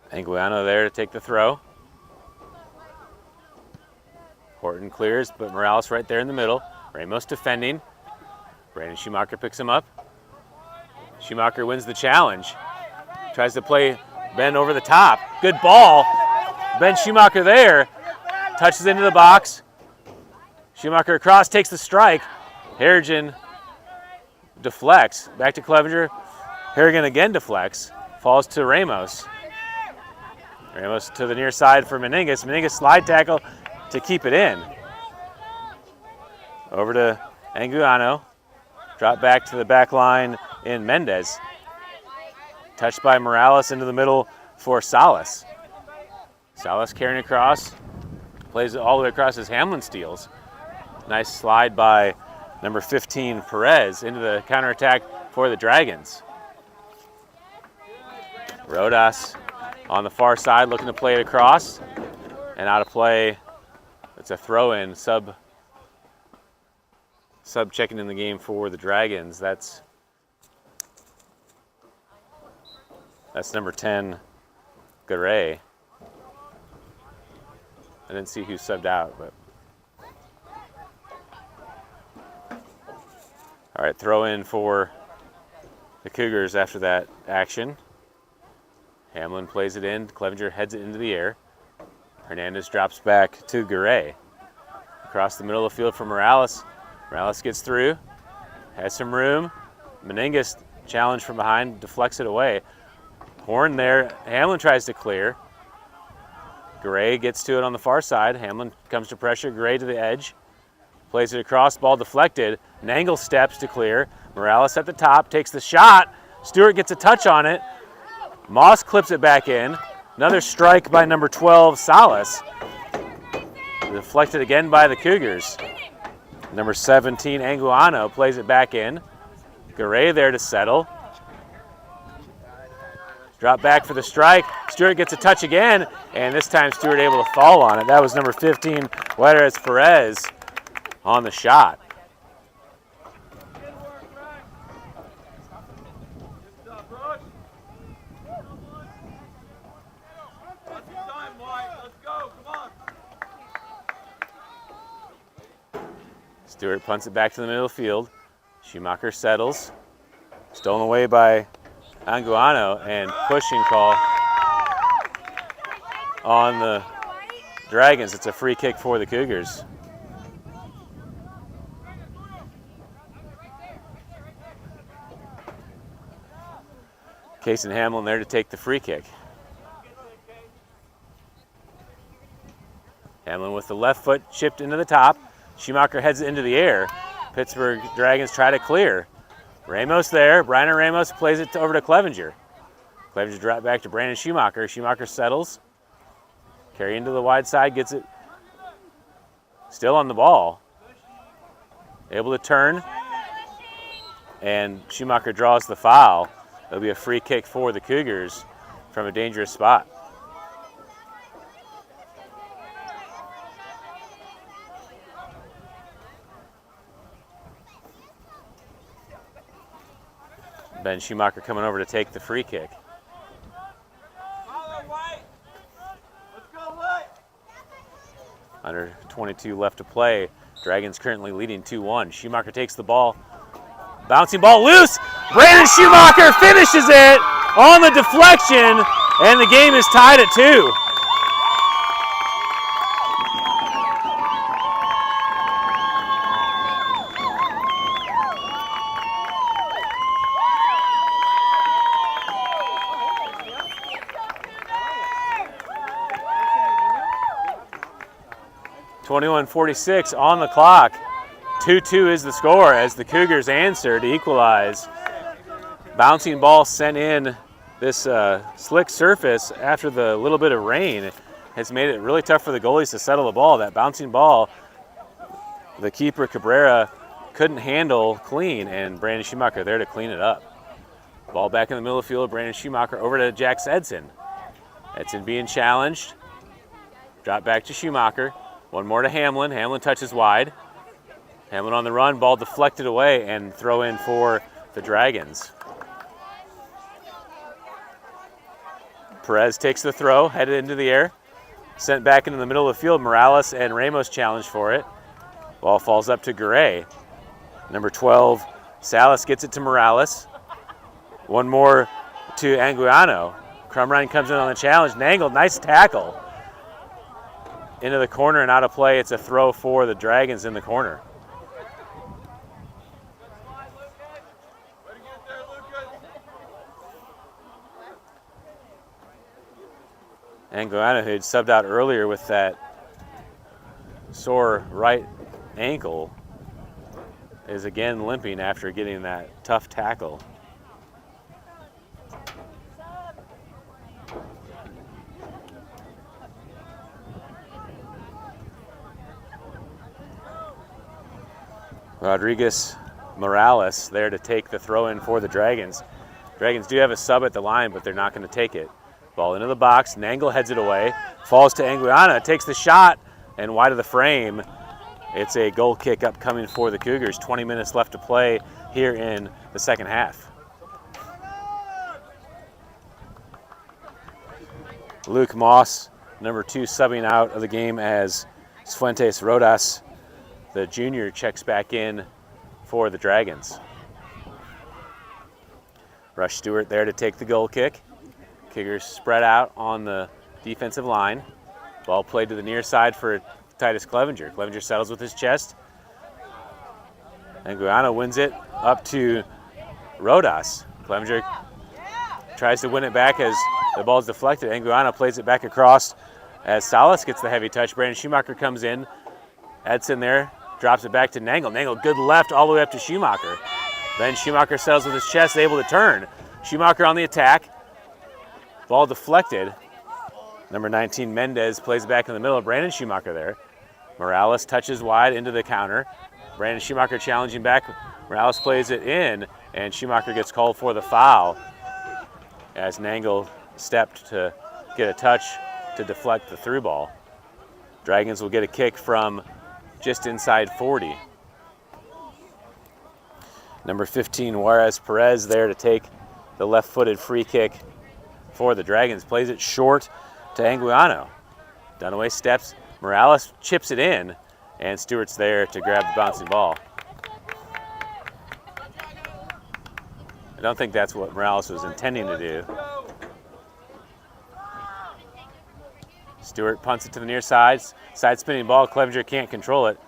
Anguiano there to take the throw. Horton clears, but Morales right there in the middle. Ramos defending. Brandon Schumacher picks him up. Schumacher wins the challenge. Tries to play Ben over the top. Good ball. Ben Schumacher there. Touches into the box. Schumacher across, takes the strike. Harrigan deflects. Back to Clevenger. Harrigan again deflects. Falls to Ramos. Ramos to the near side for Meningus. Meningus slide tackle to keep it in. Over to Anguiano. Drop back to the back line in Mendez. Touched by Morales into the middle for Salas. Salas carrying across. Plays it all the way across as Hamlin steals. Nice slide by number 15, Perez, into the counterattack for the Dragons. Rodas on the far side looking to play it across. And out of play. It's a throw-in, sub checking in the game for the Dragons. That's number 10, Garay. I didn't see who subbed out, but. All right, throw in for the Cougars after that action. Hamlin plays it in. Clevenger heads it into the air. Hernandez drops back to Garay. Across the middle of the field for Morales. Morales gets through. Has some room. Meningus challenge from behind, deflects it away. Horn there. Hamlin tries to clear. Garay gets to it on the far side. Hamlin comes to pressure. Garay to the edge. Plays it across. Ball deflected. Nangle steps to clear. Morales at the top. Takes the shot. Stewart gets a touch on it. Moss clips it back in. Another strike by number 12, Salas. Deflected again by the Cougars. Number 17, Anguiano, plays it back in. Garay there to settle. Drop back for the strike. Stewart gets a touch again, and this time Stewart able to fall on it. That was number 15, Juarez Perez, on the shot. Stewart punts it back to the middle of the field. Schumacher settles. Stolen away by Anguiano, and pushing call on the Dragons. It's a free kick for the Cougars. Case and Hamlin there to take the free kick. Hamlin with the left foot chipped into the top. Schumacher heads it into the air. Pittsburgh Dragons try to clear. Ramos there. Brian Ramos plays it over to Clevenger. Clevenger drop back to Brandon Schumacher. Schumacher settles. Carry into the wide side. Gets it still on the ball. able to turn, and Schumacher draws the foul. It'll be a free kick for the Cougars from a dangerous spot. Ben Schumacher coming over to take the free kick. Under 22 left to play. Dragons currently leading 2-1. Schumacher takes the ball. Bouncing ball loose. Brandon Schumacher finishes it on the deflection, and the game is tied at 2. .46 on the clock. 2-2 is the score as the Cougars answer to equalize. Bouncing ball sent in. This slick surface after the little bit of rain has made it really tough for the goalies to settle the ball. That bouncing ball, the keeper Cabrera couldn't handle clean, and Brandon Schumacher there to clean it up. Ball back in the middle of the field. Brandon Schumacher over to Jack Edson. Edson being challenged. Drop back to Schumacher. One more to Hamlin. Hamlin touches wide. Hamlin on the run. Ball deflected away and throw in for the Dragons. Perez takes the throw, headed into the air. Sent back into the middle of the field. Morales and Ramos challenge for it. Ball falls up to Garay. Number 12, Salas gets it to Morales. One more to Anguiano. Crumrine comes in on the challenge. Nangle, nice tackle. Into the corner and out of play. It's a throw for the Dragons in the corner. Anguiano, who had subbed out earlier with that sore right ankle, is again limping after getting that tough tackle. Rodriguez Morales there to take the throw in for the Dragons. Dragons do have a sub at the line, but they're not going to take it. Ball into the box. Nangle heads it away. Falls to Anguiano. Takes the shot and wide of the frame. It's a goal kick upcoming for the Cougars. 20 minutes left to play here in the second half. Luke Moss, number 2, subbing out of the game as Fuentes Rodas, the junior, checks back in for the Dragons. Rush Stewart there to take the goal kick. Cougars spread out on the defensive line. Ball played to the near side for Titus Clevenger. Clevenger settles with his chest. Anguiano wins it up to Rodas. Clevenger tries to win it back as the ball's deflected. Anguiano plays it back across as Salas gets the heavy touch. Brandon Schumacher comes in. Edson there, drops it back to Nangle. Nangle, good left all the way up to Schumacher. Then Schumacher settles with his chest, able to turn. Schumacher on the attack. Ball deflected. Number 19, Mendez, plays back in the middle. Brandon Schumacher there. Morales touches wide into the counter. Brandon Schumacher challenging back. Morales plays it in, and Schumacher gets called for the foul as Nangle stepped to get a touch to deflect the through ball. Dragons will get a kick from just inside 40. Number 15, Juarez Perez there to take the left-footed free kick for the Dragons. Plays it short to Anguiano. Dunaway steps. Morales chips it in, and Stewart's there to grab the bouncing ball. I don't think that's what Morales was intending to do. Stewart punts it to the near side. Side spinning ball. Clevenger can't control it.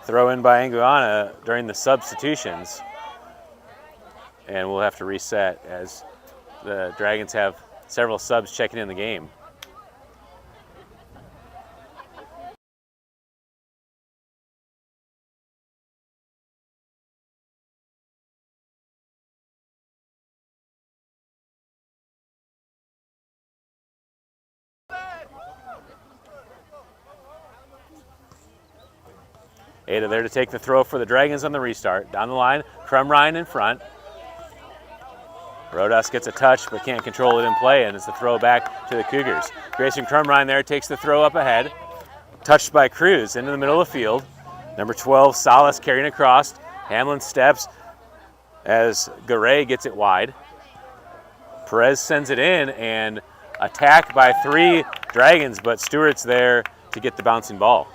Throw in by Anguiano during the substitutions. And we'll have to reset as the Dragons have several subs checking in the game. Ada there to take the throw for the Dragons on the restart. Down the line, Crumrine in front. Rodas gets a touch but can't control it in play, and it's the throw back to the Cougars. Grayson Crumrine there takes the throw up ahead. Touched by Cruz into the middle of the field. Number 12, Salas carrying across. Hamlin steps as Garay gets it wide. Perez sends it in, and attack by 3 Dragons, but Stewart's there to get the bouncing ball.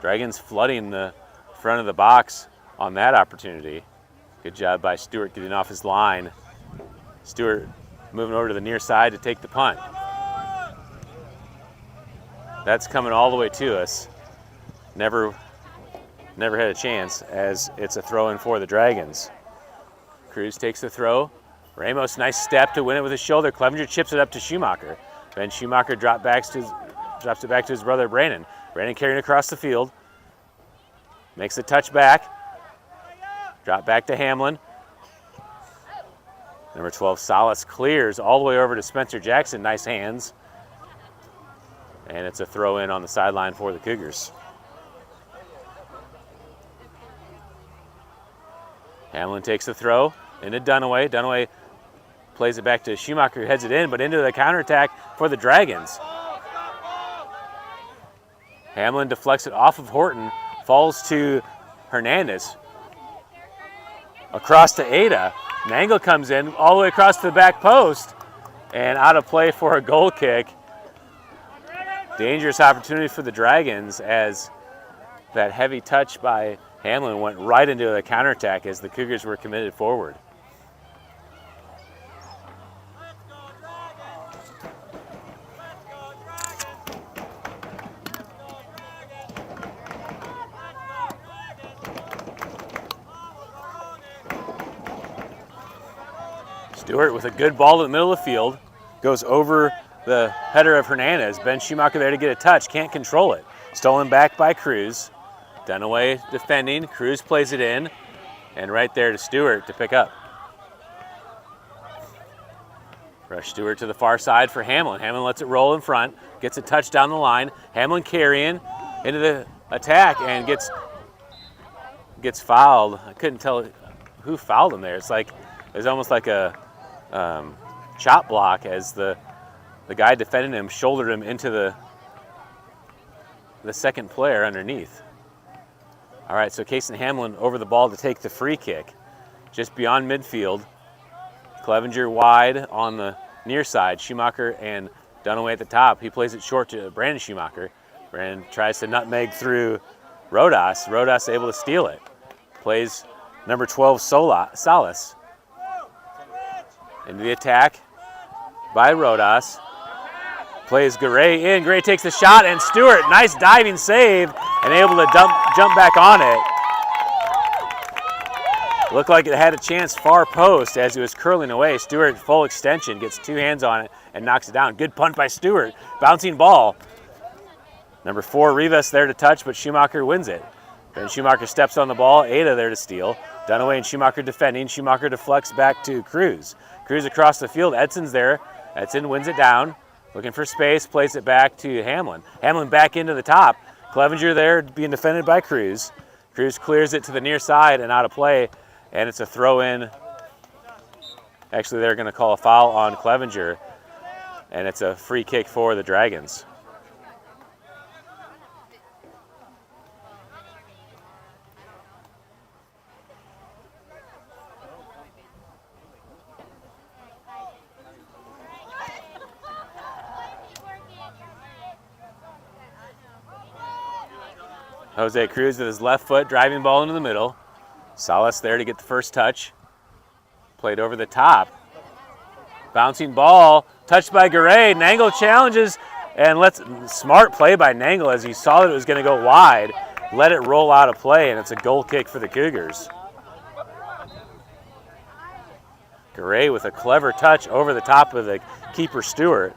Dragons flooding the front of the box on that opportunity. Good job by Stewart getting off his line. Stewart moving over to the near side to take the punt. That's coming all the way to us. Never had a chance, as it's a throw in for the Dragons. Cruz takes the throw. Ramos, nice step to win it with his shoulder. Clevenger chips it up to Schumacher. Ben Schumacher drops it back to his brother Brandon. Brandon carrying across the field. Makes the touch back. Drop back to Hamlin. Number 12, Salas clears all the way over to Spencer Jackson. Nice hands. And it's a throw in on the sideline for the Cougars. Hamlin takes the throw into Dunaway. Dunaway plays it back to Schumacher, who heads it in, but into the counterattack for the Dragons. Hamlin deflects it off of Horton, falls to Hernandez. Across to Ada. Nangle comes in all the way across to the back post and out of play for a goal kick. Dangerous opportunity for the Dragons, as that heavy touch by Hamlin went right into the counterattack as the Cougars were committed forward. Stewart with a good ball to the middle of the field, goes over the header of Hernandez. Ben Schumacher there to get a touch, can't control it. Stolen back by Cruz. Dunaway defending, Cruz plays it in, and right there to Stewart to pick up. Rush Stewart to the far side for Hamlin. Hamlin lets it roll in front, gets a touch down the line. Hamlin carrying into the attack and gets fouled. I couldn't tell who fouled him there. It was almost like a chop block, as the guy defending him shouldered him into the second player underneath. All right, so Kason Hamlin over the ball to take the free kick. Just beyond midfield. Clevenger wide on the near side. Schumacher and Dunaway at the top. He plays it short to Brandon Schumacher. Brandon tries to nutmeg through Rodas. Rodas able to steal it. Plays number 12, Salas. Into the attack by Rodas. Plays Garay in. Garay takes the shot, and Stewart, nice diving save, and able to jump back on it. Looked like it had a chance far post as he was curling away. Stewart, full extension, gets 2 hands on it and knocks it down. Good punt by Stewart. Bouncing ball. Number 4, Rivas there to touch, but Schumacher wins it. Then Schumacher steps on the ball. Ada there to steal. Dunaway and Schumacher defending. Schumacher deflects back to Cruz. Cruz across the field. Edson's there. Edson wins it down. Looking for space, plays it back to Hamlin. Hamlin back into the top. Clevenger there being defended by Cruz. Cruz clears it to the near side and out of play, and it's a throw in. Actually, they're going to call a foul on Clevenger, and it's a free kick for the Dragons. Jose Cruz with his left foot, driving ball into the middle. Salas there to get the first touch. Played over the top. Bouncing ball, touched by Garay. Nangle challenges, and smart play by Nangle as he saw that it was going to go wide. Let it roll out of play, and it's a goal kick for the Cougars. Garay with a clever touch over the top of the keeper Stewart,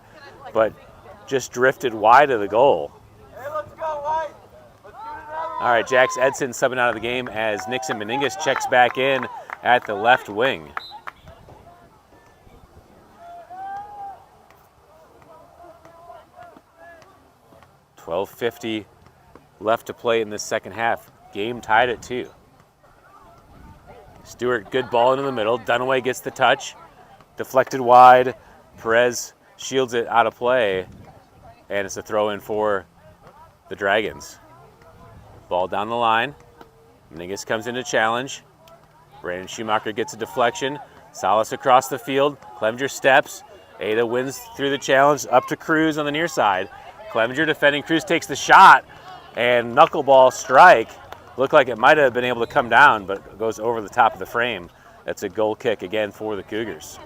but just drifted wide of the goal. All right, Jax Edson subbing out of the game as Nixon Meningus checks back in at the left wing. .12:50 left to play in this second half. Game tied at 2. Stewart, good ball into the middle. Dunaway gets the touch. Deflected wide. Perez shields it out of play. And it's a throw in for the Dragons. Ball down the line. Meningus comes in to challenge. Brandon Schumacher gets a deflection. Salas across the field. Clevenger steps. Ada wins through the challenge up to Cruz on the near side. Clevenger defending. Cruz takes the shot. And knuckleball strike. Looked like it might have been able to come down, but goes over the top of the frame. That's a goal kick again for the Cougars.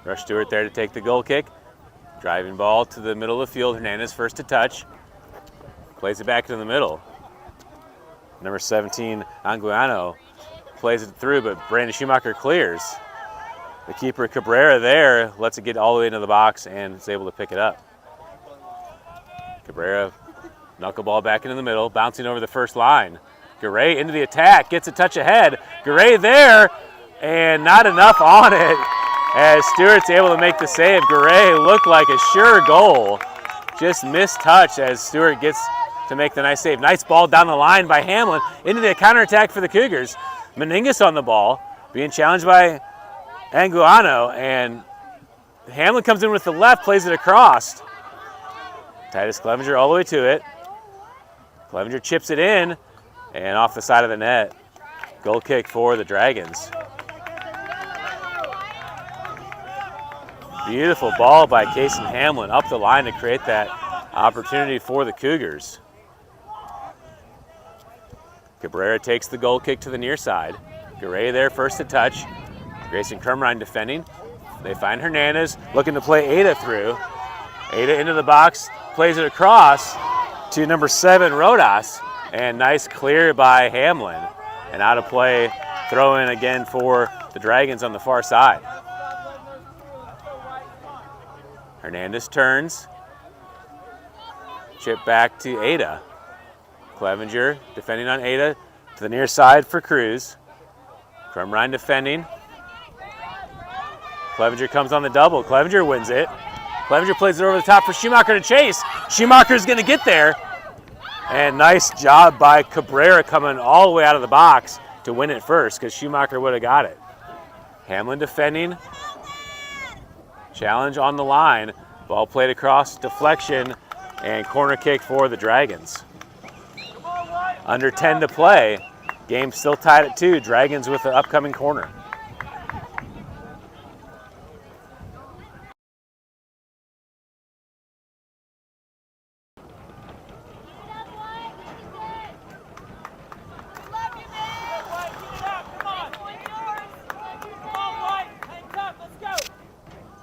Rush Stewart there to take the goal kick. Driving ball to the middle of the field. Hernandez first to touch. Plays it back to the middle. Number 17, Anguiano, plays it through, but Brandon Schumacher clears. The keeper, Cabrera, there, lets it get all the way into the box and is able to pick it up. Cabrera, knuckleball back into the middle, bouncing over the first line. Garay into the attack, gets a touch ahead. Garay there, and not enough on it as Stewart's able to make the save. Garay looked like a sure goal. Just missed touch as Stewart gets to make the nice save. Nice ball down the line by Hamlin into the counterattack for the Cougars. Meningus on the ball, being challenged by Anguiano, and Hamlin comes in with the left, plays it across. Titus Clevenger all the way to it. Clevenger chips it in, and off the side of the net. Goal kick for the Dragons. Beautiful ball by Kason Hamlin up the line to create that opportunity for the Cougars. Cabrera takes the goal kick to the near side. Garay there first to touch. Grayson Kermrine defending. They find Hernandez looking to play Ada through. Ada into the box, plays it across to number 7, Rodas. And nice clear by Hamlin. And out of play, throw in again for the Dragons on the far side. Hernandez turns. Chip back to Ada. Clevenger defending on Ada to the near side for Cruz. Crumrine defending. Clevenger comes on the double. Clevenger wins it. Clevenger plays it over the top for Schumacher to chase. Schumacher's going to get there. And nice job by Cabrera coming all the way out of the box to win it first because Schumacher would have got it. Hamlin defending. Challenge on the line. Ball played across, deflection, and corner kick for the Dragons. Under 10 to play. Game still tied at 2. Dragons with the upcoming corner.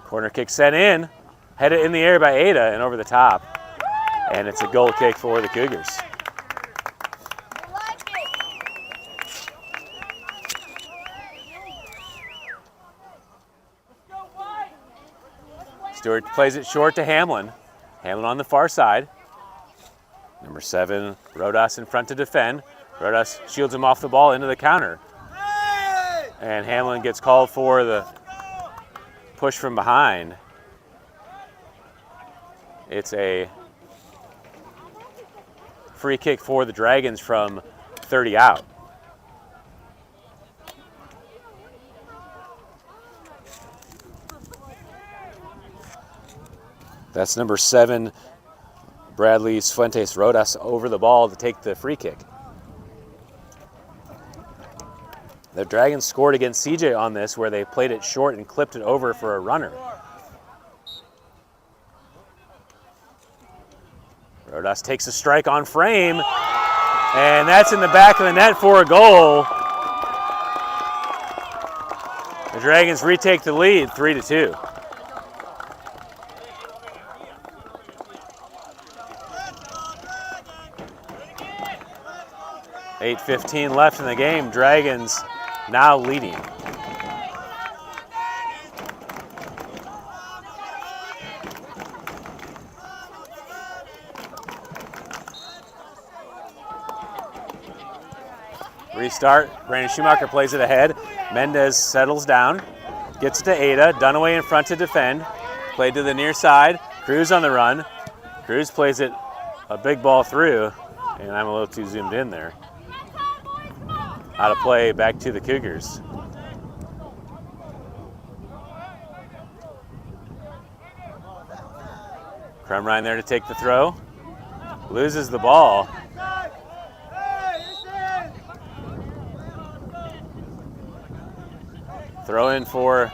Corner kick sent in, headed in the air by Ada and over the top. And it's a goal kick for the Cougars. Stewart plays it short to Hamlin. Hamlin on the far side. Number 7, Rodas in front to defend. Rodas shields him off the ball into the counter. And Hamlin gets called for the push from behind. It's a free kick for the Dragons from 30 out. That's number 7, Bradley Fuentes Rodas over the ball to take the free kick. The Dragons scored against CJ on this where they played it short and clipped it over for a runner. Rodas takes a strike on frame, and that's in the back of the net for a goal. The Dragons retake the lead, 3-2. .8:15 left in the game. Dragons now leading. Restart. Brandon Schumacher plays it ahead. Mendez settles down. Gets it to Ada. Dunaway in front to defend. Played to the near side. Cruz on the run. Cruz plays it a big ball through, and I'm a little too zoomed in there. Out of play, back to the Cougars. Crumrine there to take the throw. Loses the ball. Throw in for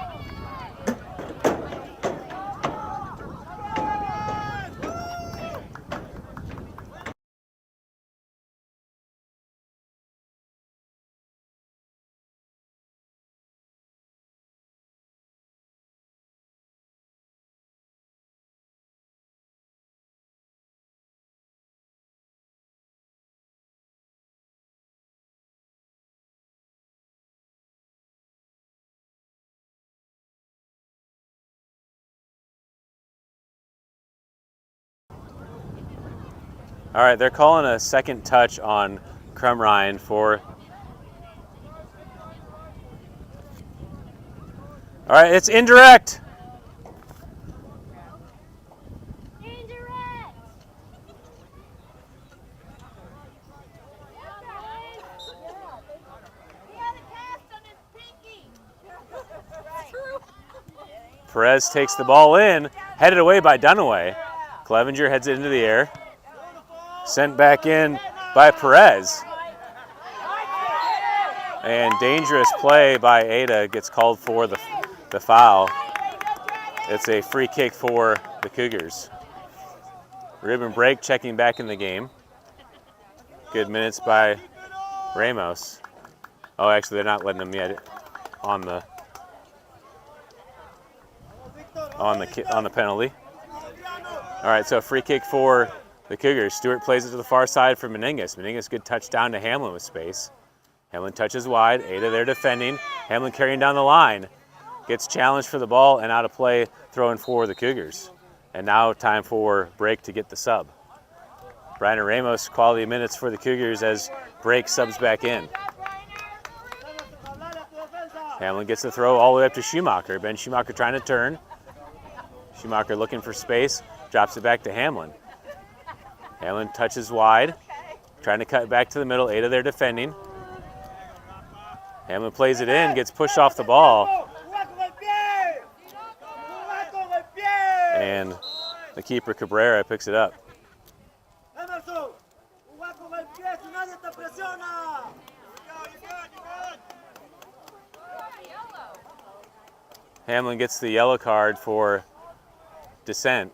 all right, they're calling a second touch on Crumrine for. All right, it's indirect. Indirect. He had a cast on his pinky. Perez takes the ball in, headed away by Dunaway. Clevenger heads it into the air. Sent back in by Perez. And dangerous play by Ada gets called for the foul. It's a free kick for the Cougars. Ruben Brake checking back in the game. Good minutes by Ramos. Oh, actually, they're not letting him yet on the penalty. All right, so a free kick for the Cougars. Stewart plays it to the far side for Meningas. Meningas, good touchdown to Hamlin with space. Hamlin touches wide. Ada there defending. Hamlin carrying down the line. Gets challenged for the ball and out of play, throwing for the Cougars. And now time for Brake to get the sub. Brian Ramos, quality minutes for the Cougars as Brake subs back in. Hamlin gets the throw all the way up to Schumacher. Ben Schumacher trying to turn. Schumacher looking for space. Drops it back to Hamlin. Hamlin touches wide, trying to cut back to the middle. Ada there defending. Hamlin plays it in, gets pushed off the ball. And the keeper, Cabrera, picks it up. Hamlin gets the yellow card for dissent.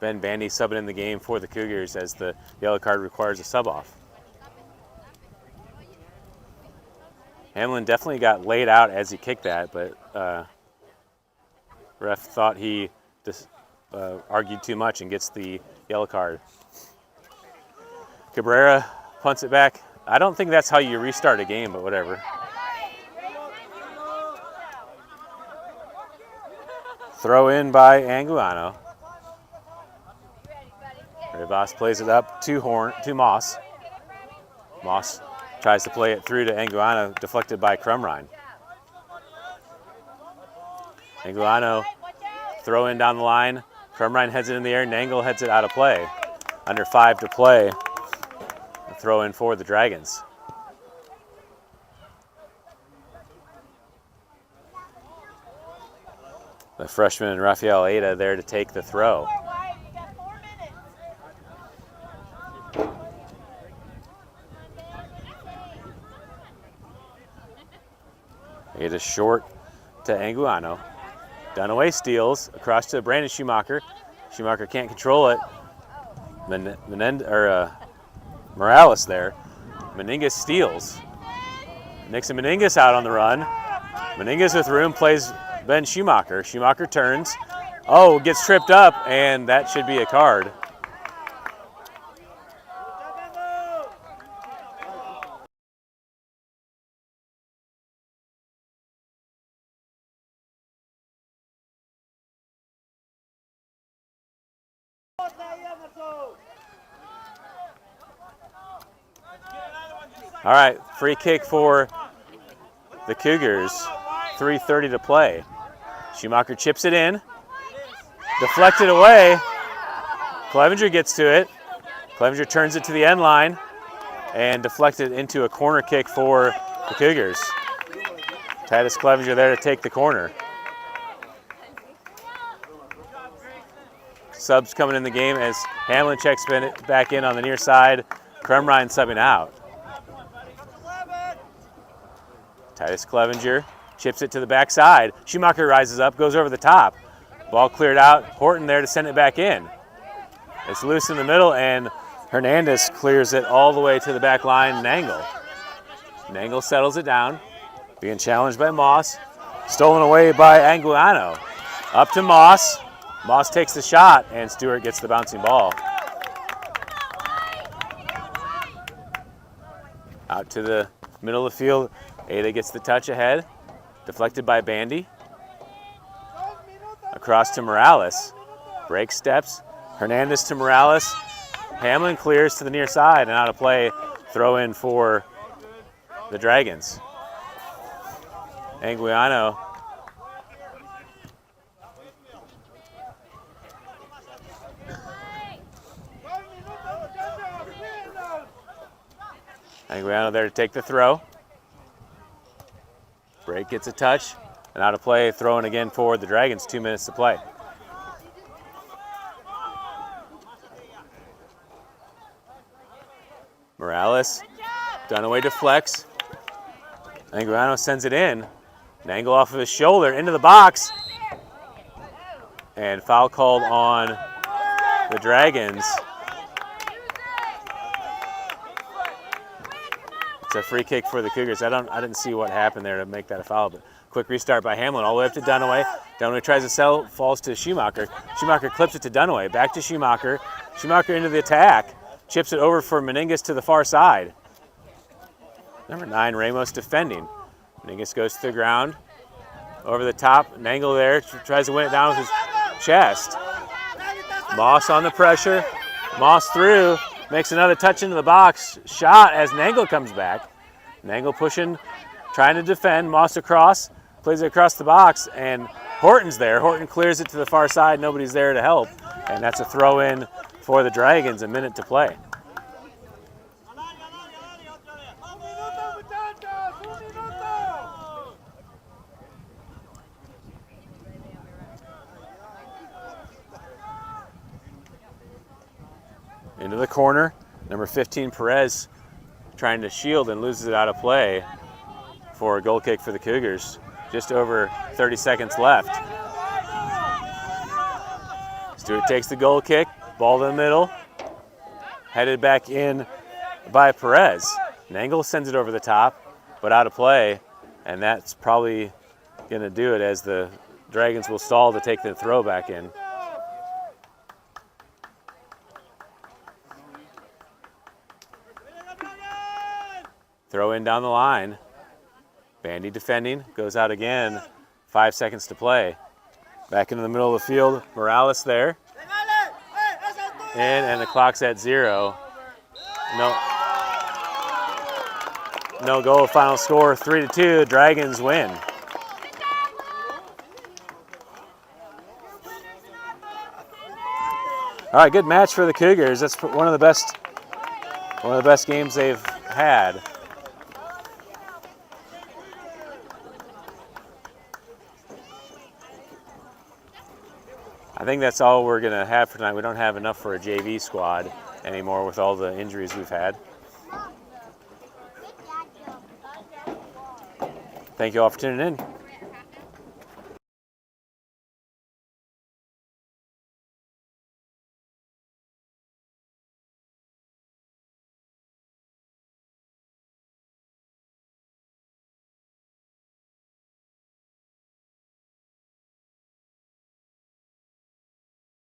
Ben Bandy subbing in the game for the Cougars as the yellow card requires a sub off. Hamlin definitely got laid out as he kicked that, but ref thought he argued too much and gets the yellow card. Cabrera punts it back. I don't think that's how you restart a game, but whatever. Throw in by Anguano. Rivas plays it up to Moss. Moss tries to play it through to Anguano, deflected by Crumrine. Anguano throw in down the line. Crumrine heads it in the air. Nangle heads it out of play. Under 5 to play. A throw in for the Dragons. The freshman Rafael Ada there to take the throw. Ada short to Anguano. Dunaway steals across to Brandon Schumacher. Schumacher can't control it. Morales there. Meningas steals. Nixon Meningas out on the run. Meningas with room plays Ben Schumacher. Schumacher turns. Oh, gets tripped up, and that should be a card. All right, free kick for the Cougars. 3:30 to play. Schumacher chips it in. Deflected away. Clevenger gets to it. Clevenger turns it to the end line and deflected into a corner kick for the Cougars. Titus Clevenger there to take the corner. Subs coming in the game as Hamlin checks back in on the near side. Kremrine subbing out. Titus Clevenger chips it to the backside. Schumacher rises up, goes over the top. Ball cleared out. Horton there to send it back in. It's loose in the middle, and Hernandez clears it all the way to the back line. Nangle. Nangle settles it down. Being challenged by Moss. Stolen away by Anguiano. Up to Moss. Moss takes the shot, and Stewart gets the bouncing ball. Out to the middle of the field. Ada gets the touch ahead. Deflected by Bandy. Across to Morales. Break steps. Hernandez to Morales. Hamlin clears to the near side and out of play. Throw in for the Dragons. Anguiano. Anguiano there to take the throw. Break gets a touch and out of play. Throw in again for the Dragons. 2 minutes to play. Morales, Dunaway deflects. Anguiano sends it in. An angle off of his shoulder into the box. And foul called on the Dragons. It's a free kick for the Cougars. I didn't see what happened there to make that a foul, but quick restart by Hamlin all the way up to Dunaway. Dunaway tries to sell, falls to Schumacher. Schumacher clips it to Dunaway, back to Schumacher. Schumacher into the attack. Chips it over for Meningus to the far side. Number 9, Ramos defending. Meningus goes to the ground. Over the top, Nangle there, tries to win it down with his chest. Moss on the pressure. Moss through, makes another touch into the box. Shot as Nangle comes back. Nangle pushing, trying to defend. Moss across, plays it across the box, and Horton's there. Horton clears it to the far side. Nobody's there to help, and that's a throw in for the Dragons. A minute to play. Into the corner, number 15 Perez trying to shield and loses it out of play for a goal kick for the Cougars. Just over 30 seconds left. Stewart takes the goal kick, ball to the middle, headed back in by Perez. Nangle sends it over the top, but out of play, and that's probably going to do it as the Dragons will stall to take the throw back in. Throw in down the line. Bandy defending, goes out again. 5 seconds to play. Back into the middle of the field. Morales there. In, and the clock's at 0. No goal. Final score 3-2. Dragons win. All right, good match for the Cougars. That's one of the best games they've had. I think that's all we're going to have for tonight. We don't have enough for a JV squad anymore with all the injuries we've had. Thank you all for tuning in.